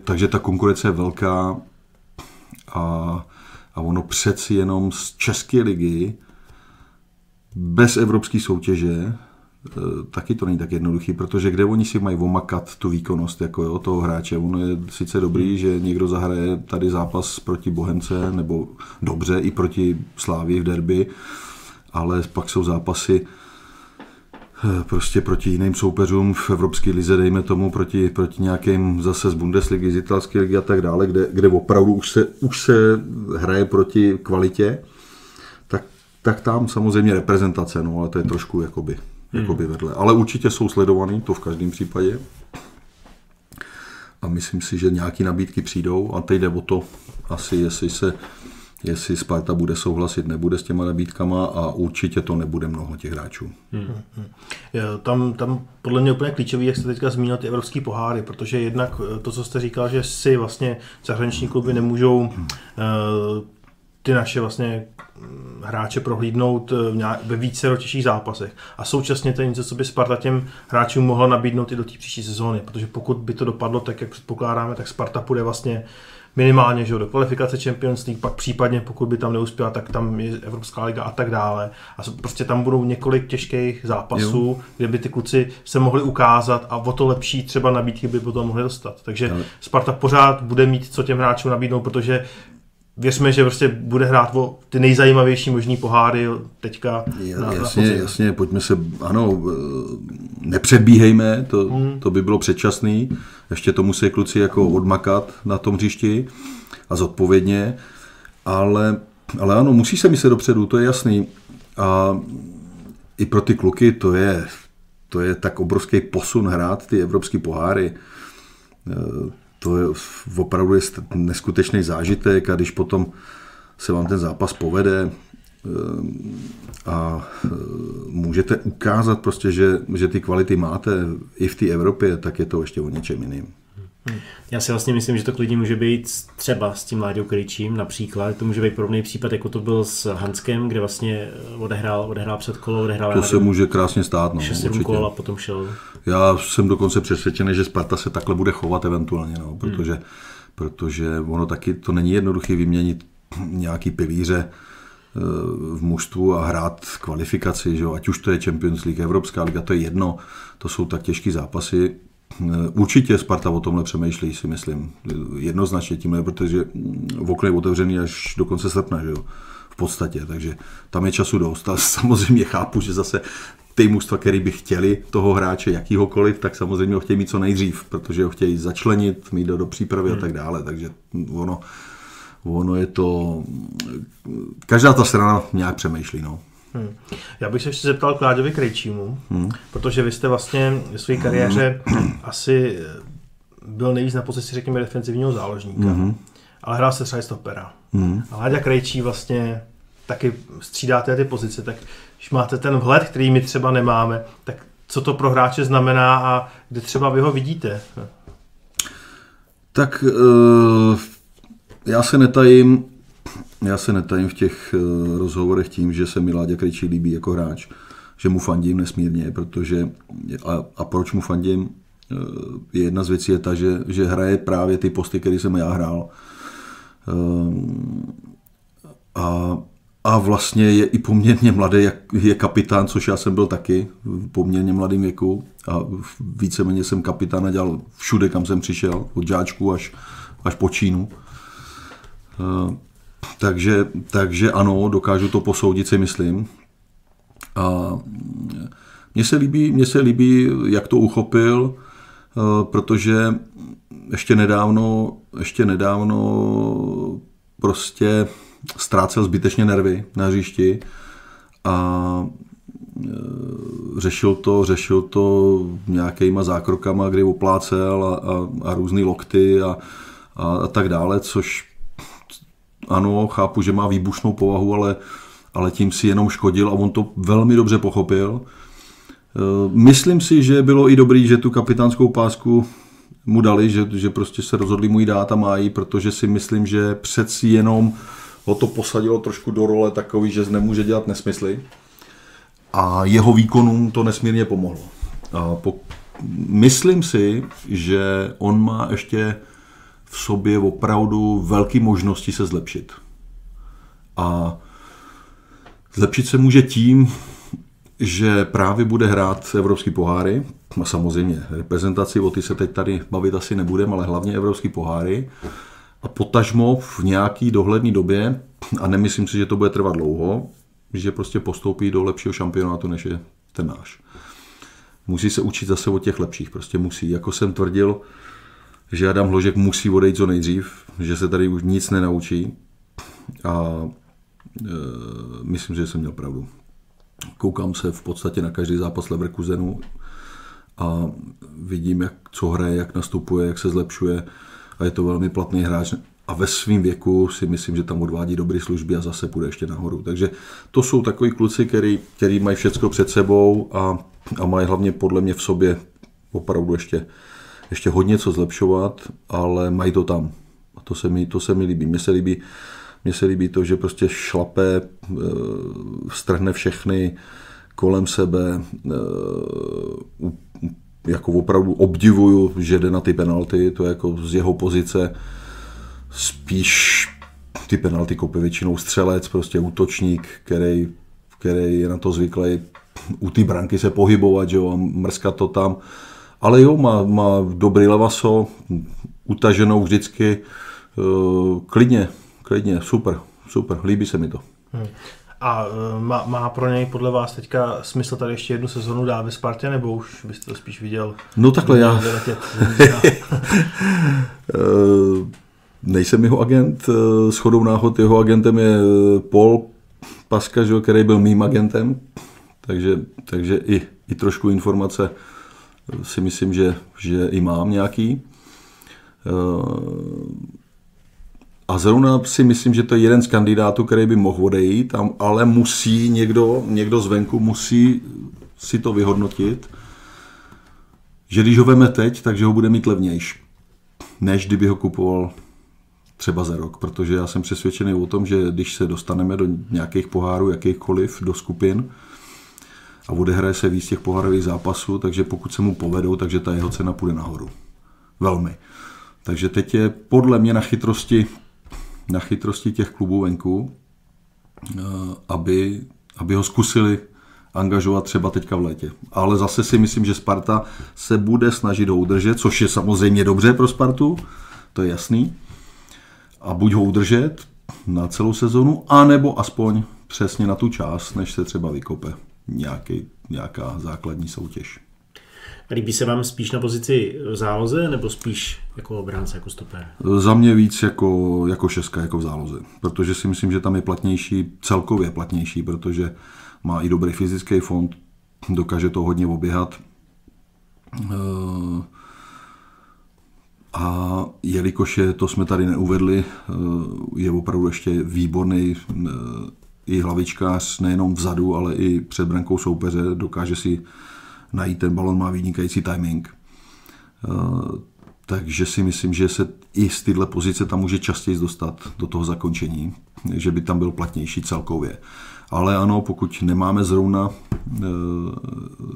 Takže ta konkurence je velká a ono přeci jenom z České ligy bez evropské soutěže taky to není tak jednoduchý, protože kde oni si mají omakat tu výkonnost jako toho hráče. Ono je sice dobrý, že někdo zahraje tady zápas proti Bohemce, nebo dobře i proti Slávii v derby, ale pak jsou zápasy prostě proti jiným soupeřům v evropské lize, dejme tomu, proti nějakým zase z Bundesligy, z italské ligy a tak dále, kde opravdu už se hraje proti kvalitě, tak tam samozřejmě reprezentace, no, ale to je trošku jakoby vedle. Ale určitě jsou sledovaný, to v každém případě. A myslím si, že nějaké nabídky přijdou a teď jde o to asi, jestli Sparta bude souhlasit, nebude s těma nabídkama a určitě to nebude mnoho těch hráčů. Tam podle mě úplně klíčový, jak jste teďka zmínil, ty evropský poháry, protože jednak to, co jste říkal, že si vlastně zahraniční kluby nemůžou ty naše vlastně hráče prohlídnout ve více těžších zápasech. A současně to je něco, co by Sparta těm hráčům mohla nabídnout i do té příští sezóny, protože pokud by to dopadlo tak, jak předpokládáme, tak Sparta půjde vlastně minimálně že do kvalifikace Champions League, pak případně pokud by tam neuspěla, tak tam je Evropská liga a tak dále. A prostě tam budou několik těžkých zápasů, kde by ty kluci se mohli ukázat a o to lepší třeba nabídky by potom mohli dostat. Takže Sparta pořád bude mít co těm hráčům nabídnout, protože věřme, že prostě bude hrát o ty nejzajímavější možný poháry teďka. Jasně, pojďme se, nepředbíhejme, to by bylo předčasný, ještě to musí kluci jako odmakat na tom hřišti a zodpovědně, ale ano, musí se myslet dopředu, to je jasný. A i pro ty kluky to je tak obrovský posun hrát ty evropský poháry. To je opravdu neskutečný zážitek a když potom se vám ten zápas povede a můžete ukázat prostě, že ty kvality máte i v té Evropě, tak je to ještě o něčem jiným. Já si vlastně myslím, že to klidně může být třeba s tím Láďou Krejčím například. To může být podobný případ, jako to byl s Hanskem, kde vlastně odehrál předkolo, odehrál... To se může krásně stát, no, 6-7 kol a potom šel... Já jsem dokonce přesvědčený, že Sparta se takhle bude chovat eventuálně, no, protože ono taky to není jednoduché vyměnit nějaký pilíře v mužstvu a hrát kvalifikaci, že? Ať už to je Champions League, Evropská liga, to je jedno, to jsou tak těžké zápasy. Určitě Sparta o tomhle přemýšlí, si myslím, jednoznačně tímhle, protože okno je otevřený až do konce srpna, že jo? V podstatě, takže tam je času dost a samozřejmě chápu, že zase ty mužstva, který by chtěli toho hráče jakýhokoliv, tak samozřejmě ho chtějí mít co nejdřív, protože ho chtějí začlenit, mít do přípravy a tak dále, takže ono je to, každá ta strana nějak přemýšlí, no. Já bych se ještě zeptal k Láďovi Krejčímu, protože vy jste vlastně v své kariéře asi byl nejvíc na pozici, řekněme, defenzivního záložníka, ale hrál se třeba i stopera. A Láďa Krejčí vlastně taky střídáte ty pozice, tak když máte ten vhled, který my třeba nemáme, tak co to pro hráče znamená a kde třeba vy ho vidíte? Tak já se netajím v těch rozhovorech tím, že se mi Láďa Krejčí líbí jako hráč, že mu fandím nesmírně, protože a proč mu fandím, je jedna z věcí je ta, že hraje právě ty posty, které jsem já hrál. A vlastně je i poměrně mladý, jak je kapitán, což já jsem byl taky v poměrně mladém věku a víceméně jsem kapitána dělal všude, kam jsem přišel, od žáčku až po Čínu. Takže ano, dokážu to posoudit, si myslím. A mně se líbí, jak to uchopil, protože ještě nedávno prostě ztrácel zbytečně nervy na hřišti a řešil to nějakýma zákrokama, kdy oplácel a různý lokty a tak dále, což ano, chápu, že má výbušnou povahu, ale tím si jenom škodil a on to velmi dobře pochopil. Myslím si, že bylo i dobrý, že tu kapitánskou pásku mu dali, že prostě se rozhodli mu ji dát a má ji, protože si myslím, že přeci jenom ho to posadilo trošku do role takový, že nemůže dělat nesmysly a jeho výkonům to nesmírně pomohlo. Myslím si, že on má ještě v sobě opravdu velké možnosti se zlepšit. A zlepšit se může tím, že právě bude hrát evropský poháry, a samozřejmě reprezentaci, o ty se teď tady bavit asi nebudeme, ale hlavně evropský poháry. A potažmo v nějaký dohledné době, a nemyslím si, že to bude trvat dlouho, že prostě postoupí do lepšího šampionátu, než je ten náš. Musí se učit zase od těch lepších, prostě musí. Jako jsem tvrdil, že Adam Hložek musí odejít co nejdřív, že se tady už nic nenaučí a myslím, že jsem měl pravdu. Koukám se v podstatě na každý zápas Leverkusenu a vidím, co hraje, jak nastupuje, jak se zlepšuje a je to velmi platný hráč a ve svém věku si myslím, že tam odvádí dobré služby a zase půjde ještě nahoru. Takže to jsou takový kluci, který mají všecko před sebou a mají hlavně podle mě v sobě opravdu ještě hodně co zlepšovat, ale mají to tam. A to se mi líbí. Mně se líbí to, že prostě šlape, strhne všechny kolem sebe, jako opravdu obdivuju, že jde na ty penalty, to je jako z jeho pozice spíš ty penalty kope většinou střelec, prostě útočník, který je na to zvyklý u té branky se pohybovat, že jo, a mrskat to tam. Ale jo, má dobrý levaso, utaženou vždycky, klidně, super, líbí se mi to. A má pro něj podle vás teďka smysl tady ještě jednu sezonu dát ve Spartě, nebo už byste to spíš viděl? No takhle já. Nejsem jeho agent, shodou náhod jeho agentem je Paul Paska, který byl mým agentem, takže i trošku informace si myslím, že i mám nějaký. A zrovna si myslím, že to je jeden z kandidátů, který by mohl odejít, ale musí někdo zvenku musí si to vyhodnotit, že když ho veme teď, takže ho bude mít levnější, než kdyby ho kupoval třeba za rok, protože já jsem přesvědčený o tom, že když se dostaneme do nějakých pohárů, jakýchkoliv, do skupin a odehraje se víc těch pohárových zápasů, takže pokud se mu povedou, takže ta jeho cena půjde nahoru. Velmi. Takže teď je podle mě na chytrosti těch klubů venku, aby ho zkusili angažovat třeba teďka v létě. Ale zase si myslím, že Sparta se bude snažit ho udržet, což je samozřejmě dobře pro Spartu, to je jasný. A buď ho udržet na celou sezonu, anebo aspoň přesně na tu část, než se třeba vykope nějaká základní soutěž. Líbí se vám spíš na pozici v záloze, nebo spíš jako obránce, jako stoper? Za mě víc jako šestka, jako v záloze. Protože si myslím, že tam je celkově platnější, protože má i dobrý fyzický fond, dokáže to hodně oběhat. A jelikož to jsme tady neuvedli, je opravdu ještě výborný i hlavičkář, nejenom vzadu, ale i před brankou soupeře, dokáže si najít ten balon, má vynikající timing. Takže si myslím, že se i z této pozice tam může častěji dostat do toho zakončení, že by tam byl platnější celkově. Ale ano, pokud nemáme zrovna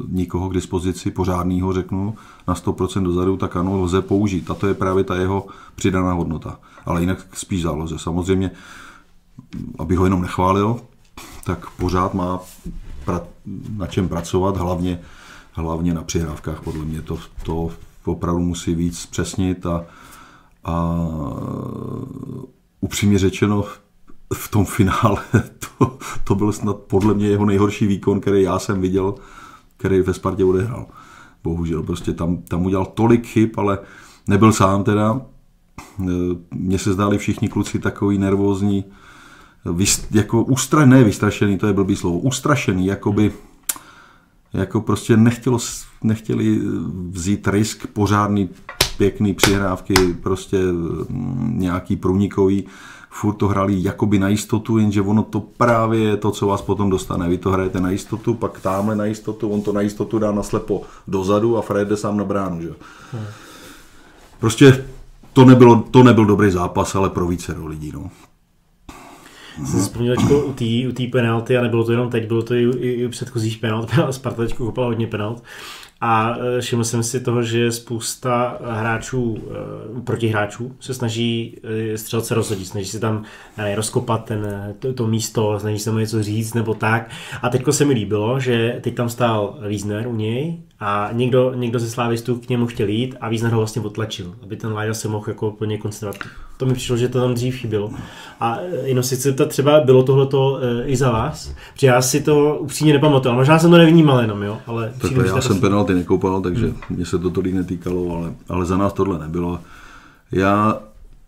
nikoho k dispozici, pořádnýho řeknu, na 100% dozadu, tak ano, lze použít. A to je právě ta jeho přidaná hodnota. Ale jinak spíš záloze. Samozřejmě, aby ho jenom nechválil, tak pořád má na čem pracovat, hlavně na přihrávkách, podle mě. To opravdu musí víc zpřesnit a upřímně řečeno, v tom finále to byl snad podle mě jeho nejhorší výkon, který já jsem viděl, který ve Spartě odehrál. Bohužel, prostě tam udělal tolik chyb, ale nebyl sám teda. Mně se zdáli všichni kluci takový nervózní, jako vystrašený, to je blbý slovo, ustrašený, jako prostě nechtěli vzít risk, pořádný, pěkný přihrávky, prostě nějaký průnikový, furt to hráli jakoby na jistotu, jenže ono to právě je to, co vás potom dostane. Vy to hrajete na jistotu, pak tamhle na jistotu, on to na jistotu dá naslepo dozadu a Fred jde sám na bránu. Že? Prostě to nebyl dobrý zápas, ale pro vícero lidí. No. Jsem vzpomněl u té penalty, a nebylo to jenom teď, bylo to i u předchozích penalt. Sparta teď kopala hodně penalt. A všiml jsem si toho, že spousta hráčů, protihráčů se snaží střelce rozhodit, snaží se tam rozkopat to místo, snaží se mu něco říct nebo tak. A teďko se mi líbilo, že teď tam stál Wiesner u něj a někdo ze slávistů k němu chtěl jít a Wiesner ho vlastně otlačil, aby ten Láďa se mohl jako plně koncentrovat. To mi přišlo, že to tam dřív chybělo. A jenom si chci zeptat, třeba bylo tohleto i za vás? Protože já si to upřímně nepamatuju, možná jsem to nevnímal jenom, jo? Ale takhle já jsem penalty nekoupal, takže mě se to tolik netýkalo, ale za nás tohle nebylo.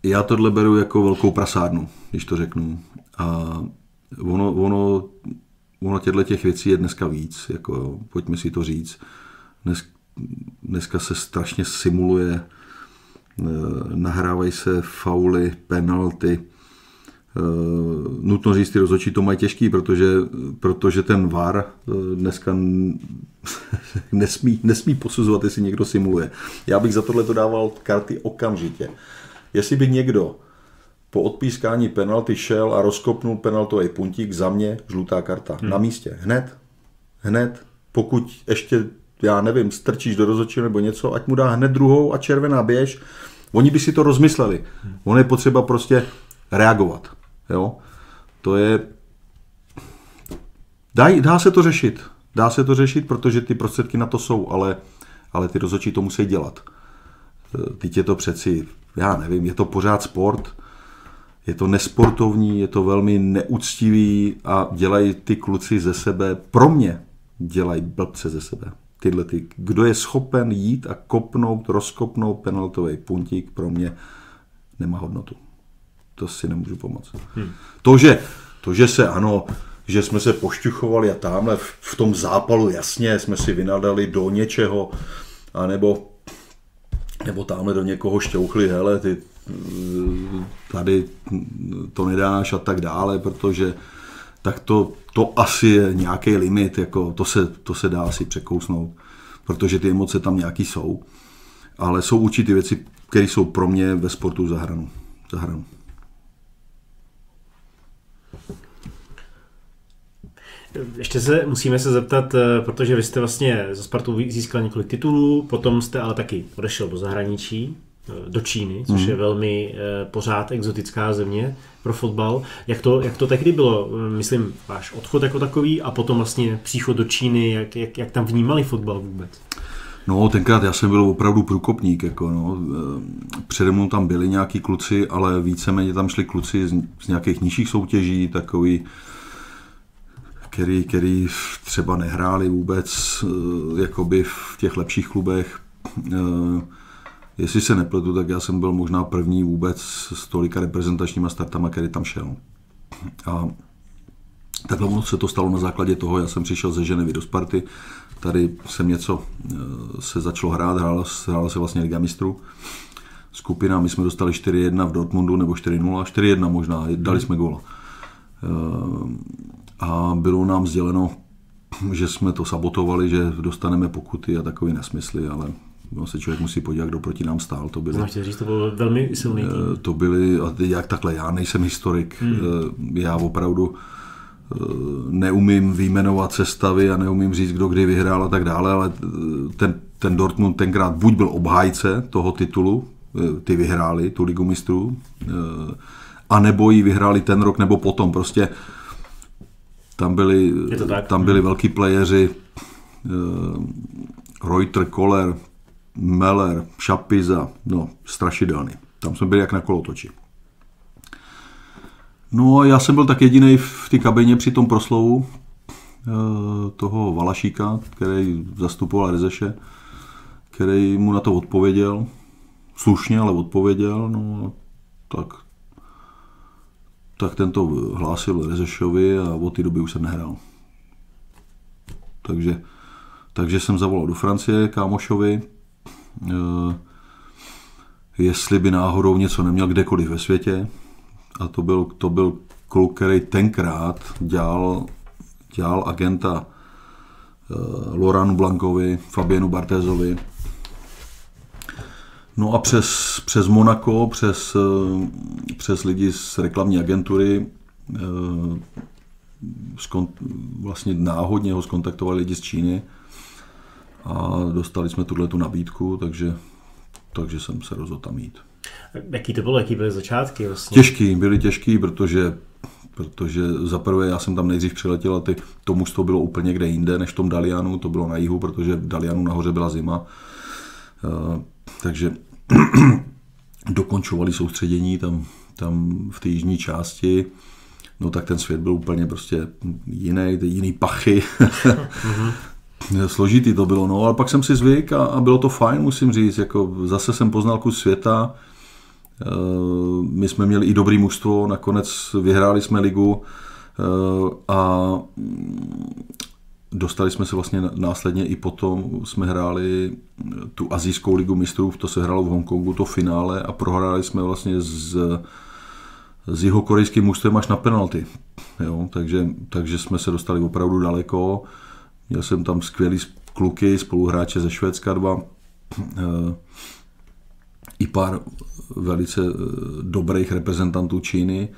Já tohle beru jako velkou prasárnu, když to řeknu. A ono těch věcí je dneska víc, jako pojďme si to říct. Dneska se strašně simuluje, nahrávají se fauly, penalty. Nutno říct, ty rozhodčí to mají těžký, protože ten VAR dneska nesmí posuzovat, jestli někdo simuluje. Já bych za tohle to dával karty okamžitě. Jestli by někdo po odpískání penalty šel a rozkopnul penaltový puntík, za mě žlutá karta. Na místě. Hned. Pokud ještě, já nevím, strčíš do rozhodčího nebo něco, ať mu dá hned druhou a červená běž. Oni by si to rozmysleli. Ono je potřeba prostě reagovat. Jo? To je... Dá se to řešit. Dá se to řešit, protože ty prostředky na to jsou, ale ty rozhodčí to musí dělat. Teď je to přeci, já nevím, je to pořád sport, je to nesportovní, je to velmi neúctivý a dělají ty kluci ze sebe, pro mě dělají blbce ze sebe. Kdo je schopen jít a rozkopnout penaltový puntík, pro mě nemá hodnotu. To si nemůžu pomoct. To, že se ano, že jsme se pošťuchovali a tamhle v tom zápalu jasně jsme si vynadali do něčeho, anebo tamhle do někoho šťouchli, hele, ty tady to nedáš a tak dále, protože tak to asi je nějaký limit, jako to se dá asi překousnout, protože ty emoce tam nějaký jsou, ale jsou určitý věci, které jsou pro mě ve sportu za hranu. Ještě musíme se zeptat, protože vy jste vlastně za Spartu získal několik titulů, potom jste ale taky odešel do zahraničí, do Číny, což je velmi pořád exotická země pro fotbal. Jak to tehdy bylo? Myslím, váš odchod jako takový a potom vlastně příchod do Číny, jak tam vnímali fotbal vůbec? No, tenkrát já jsem byl opravdu průkopník. Přede mnou tam byli nějaký kluci, ale víceméně tam šli kluci z nějakých nižších soutěží, takový, který třeba nehráli vůbec jakoby v těch lepších klubech. Jestli se nepletu, tak já jsem byl možná první vůbec s tolika reprezentačníma startama, který tam šel. A takhle se to stalo na základě toho, já jsem přišel ze Ženevy do Sparty, tady jsem něco se začalo hrát, hrála se vlastně Liga mistrů. Skupina, my jsme dostali 4-1 v Dortmundu, nebo 4-0, 4-1 možná, dali jsme gól. A bylo nám sděleno, že jsme to sabotovali, že dostaneme pokuty a takový nesmysly, ale se člověk musí podívat, kdo proti nám stál. To byl velmi silný tým. To byly, jak takhle, já nejsem historik, já opravdu neumím vyjmenovat sestavy a neumím říct, kdo kdy vyhrál a tak dále, ale ten Dortmund tenkrát buď byl obhájce toho titulu, ty vyhráli tu Ligu mistrů, anebo ji vyhráli ten rok nebo potom, prostě tam byli velký playeři, Reuter, Koller, Meller, Šapiza, no strašidelný. Tam jsme byli jak na kolotoči. No já jsem byl tak jedinej v té kabině při tom proslovu toho Valašíka, který zastupoval Rezeše, který mu na to odpověděl. Slušně, ale odpověděl. No tak ten to hlásil Rezešovi a od té doby už jsem nehrál. Takže jsem zavolal do Francie kámošovi, jestli by náhodou něco neměl kdekoliv ve světě. A to byl kluk, který tenkrát dělal agenta Lauranu Blancovi, Fabienu Bartézovi. No a přes Monaco, přes lidi z reklamní agentury vlastně náhodně ho skontaktovali lidi z Číny a dostali jsme tuhletu nabídku, takže jsem se rozhodl tam jít. Jaký to bylo, jaký byly začátky vlastně? Byly těžký, protože zaprvé já jsem tam nejdřív přiletěl a to mužstvo bylo úplně někde jinde než v tom Dalianu, to bylo na jihu, protože v Dalianu nahoře byla zima. Takže dokončovali soustředění tam v té jižní části, no tak ten svět byl úplně prostě jiný pachy. Složitý to bylo, no, ale pak jsem si zvyk a bylo to fajn, musím říct, jako zase jsem poznal kus světa, my jsme měli i dobrý mužstvo, nakonec vyhráli jsme ligu a dostali jsme se vlastně následně i potom, jsme hráli tu asijskou ligu mistrů, to se hrálo v Hongkongu, to finále a prohráli jsme vlastně s jihokorejským mužstvem až na penalty, jo, takže jsme se dostali opravdu daleko. Měl jsem tam skvělý kluky, spoluhráče ze Švédska 2, i pár velice dobrých reprezentantů Číny.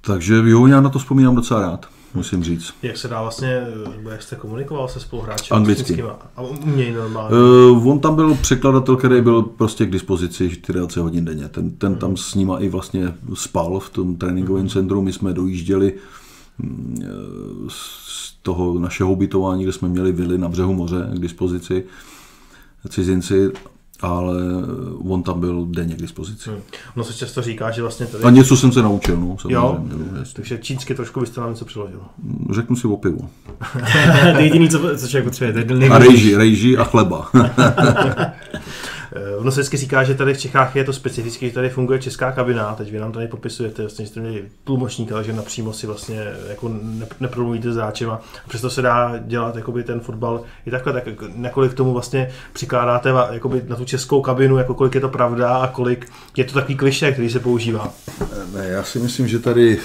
Takže jo, já na to vzpomínám docela rád, musím říct. Jak se dá vlastně, jak jste komunikoval se spoluhráči? Anglicky. A umějí normálně? On tam byl překladatel, který byl prostě k dispozici 24 hodin denně. Ten tam s nima i vlastně spal v tom tréninkovém centru. My jsme dojížděli z toho našeho ubytování, kde jsme měli vily na břehu moře k dispozici cizinci, ale on tam byl denně k dispozici. No se často říká, že vlastně tady... A něco jsem se naučil, no. Jo, takže čínsky trošku byste nám něco přiložil. Řeknu si o pivu. To je jediný, co člověk potřebuje. A rejži a chleba. Ono se vždycky říká, že tady v Čechách je to specifické, že tady funguje česká kabina, teď vy nám tady popisujete, vlastně, že jste měli tlumočníka, takže napřímo si vlastně jako nepromluvíte s hráčem a přesto se dá dělat jakoby ten fotbal i takhle, tak nakolik tomu vlastně přikládáte jakoby na tu českou kabinu, jako kolik je to pravda a kolik je to takový klišé, který se používá? Ne, já si myslím, že tady,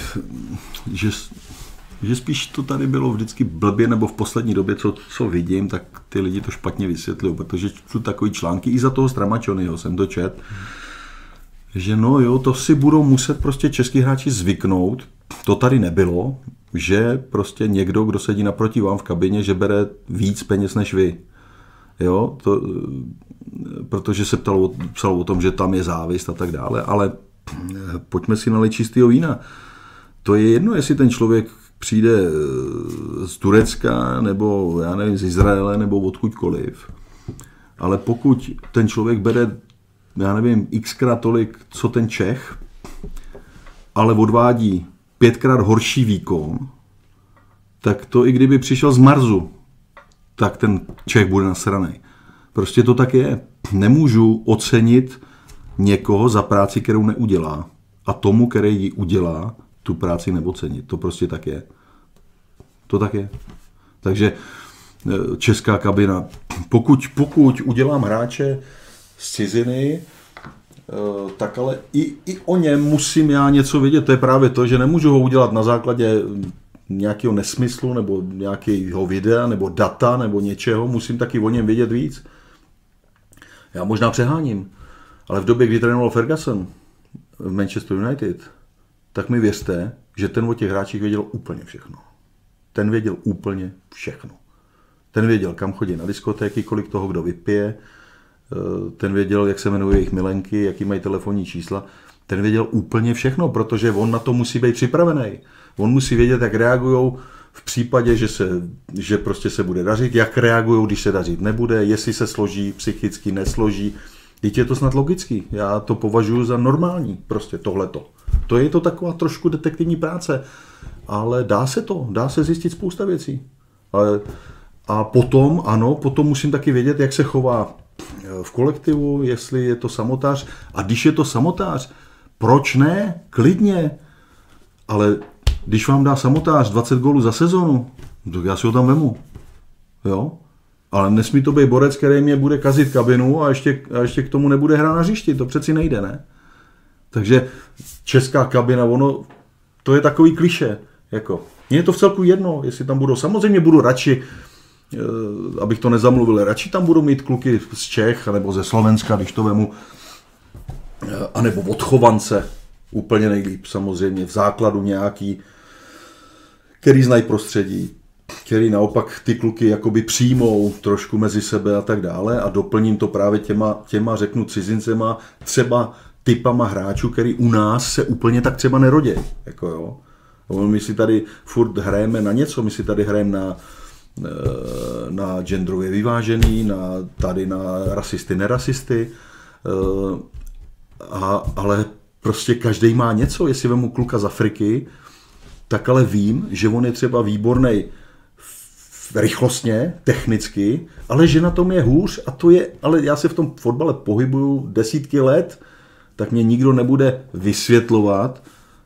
že spíš to tady bylo vždycky blbě, nebo v poslední době, co vidím, tak ty lidi to špatně vysvětlují, protože jsou takový články, i za toho Stramačonyho jsem to čet, že no jo, to si budou muset prostě český hráči zvyknout, to tady nebylo, že prostě někdo, kdo sedí naproti vám v kabině, že bere víc peněz než vy. Jo, protože se psalo o tom, že tam je závist a tak dále, ale pojďme si nalít čistého vína. To je jedno, jestli ten člověk přijde z Turecka, nebo já nevím, z Izraele, nebo odkudkoliv. Ale pokud ten člověk bere, já nevím, xkrát tolik, co ten Čech, ale odvádí 5krát horší výkon, tak to i kdyby přišel z Marsu, tak ten Čech bude nasranej. Prostě to tak je. Nemůžu ocenit někoho za práci, kterou neudělá. A tomu, který ji udělá, tu práci neocenit. To prostě tak je. To tak je. Takže česká kabina. Pokud udělám hráče z ciziny, tak ale i o něm musím já něco vědět. To je právě to, že nemůžu ho udělat na základě nějakého nesmyslu, nebo nějakého videa, nebo data, nebo něčeho. Musím taky o něm vědět víc. Já možná přeháním, ale v době, kdy trénoval Ferguson v Manchester United, tak mi věřte, že ten o těch hráčích věděl úplně všechno. Ten věděl úplně všechno. Ten věděl, kam chodí na diskotéky, kolik toho kdo vypije, ten věděl, jak se jmenují jejich milenky, jaký mají telefonní čísla. Ten věděl úplně všechno, protože on na to musí být připravený. On musí vědět, jak reagují v případě, že prostě se bude dařit, jak reagují, když se dařit nebude, jestli se složí, psychicky nesloží. Teď je to snad logický. Já to považuji za normální, prostě tohleto. To je to taková trošku detektivní práce, ale dá se zjistit spousta věcí. A potom, ano, potom musím taky vědět, jak se chová v kolektivu, jestli je to samotář. A když je to samotář, proč ne? Klidně. Ale když vám dá samotář 20 gólů za sezonu, tak já si ho tam vemu. Jo? Ale nesmí to být borec, který mě bude kazit kabinu a ještě k tomu nebude hrát na hřišti. To přeci nejde, ne? Takže česká kabina, to je takový klišé. Jako. Mně je to vcelku jedno, jestli tam budou. Samozřejmě budu radši, abych to nezamluvil, radši tam budou mít kluky z Čech nebo ze Slovenska, když to vemu, anebo odchovance, úplně nejlíp samozřejmě, v základu nějaký, který znají prostředí. který naopak ty kluky jakoby přijmou trošku mezi sebe a tak dále a doplním to právě těma řeknu cizincema, třeba typama hráčů, který u nás se úplně tak třeba nerodí. Jako jo. My si tady furt hrajeme na něco, my si tady hrajeme na genderově vyvážený, tady na rasisty, nerasisty, ale prostě každý má něco. Jestli vemu kluka z Afriky, tak ale vím, že on je třeba výborný rychlostně, technicky, ale že na tom je hůř a to je, ale já se v tom fotbale pohybuju desítky let, tak mě nikdo nebude vysvětlovat,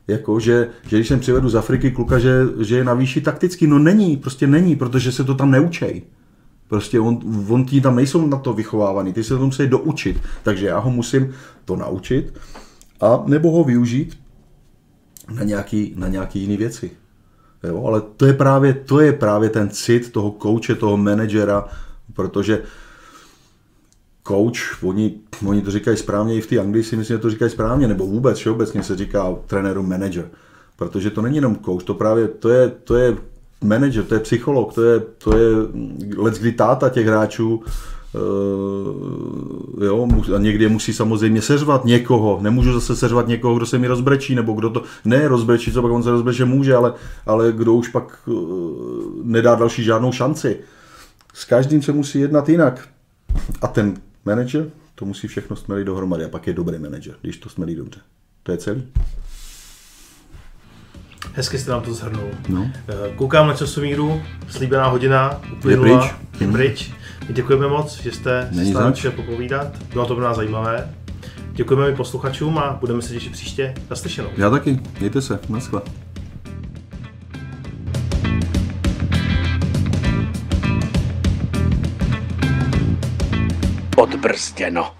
jako, že když jsem přivedu z Afriky kluka, že je na výši takticky, no není, prostě není, protože se to tam neučej. Prostě on tí tam nejsou na to vychovávaný, ty se to musí doučit, takže já ho musím to naučit a nebo ho využít na nějaký jiné věci. Jo, ale to je právě ten cit toho kouče, toho manažera, protože coach, oni to říkají správně, i v té Anglii si myslím, že to říkají správně, nebo vůbec všeobecně se říká trenéru manager, protože to není jenom coach, to je manager, to je psycholog, to je leckdy táta těch hráčů, jo, a někdy musí samozřejmě seřvat někoho, nemůžu zase seřvat někoho, kdo se mi rozbrečí, nebo kdo to ne rozbrečí, co pak on se rozbreče může, ale kdo už pak nedá další žádnou šanci. S každým se musí jednat jinak. A ten manager to musí všechno smelit dohromady a pak je dobrý manager, když to smelí dobře. To je celý. Hezky jste nám to shrnul. No. Koukám na časomíru, slíbená hodina uplynula, je pryč. Děkujeme moc, že jste se snažili popovídat. Bylo to pro nás zajímavé. Děkujeme i posluchačům a budeme se těšit příště. Naslyšenou. Já taky. Mějte se. Naschle. Odbrzděno.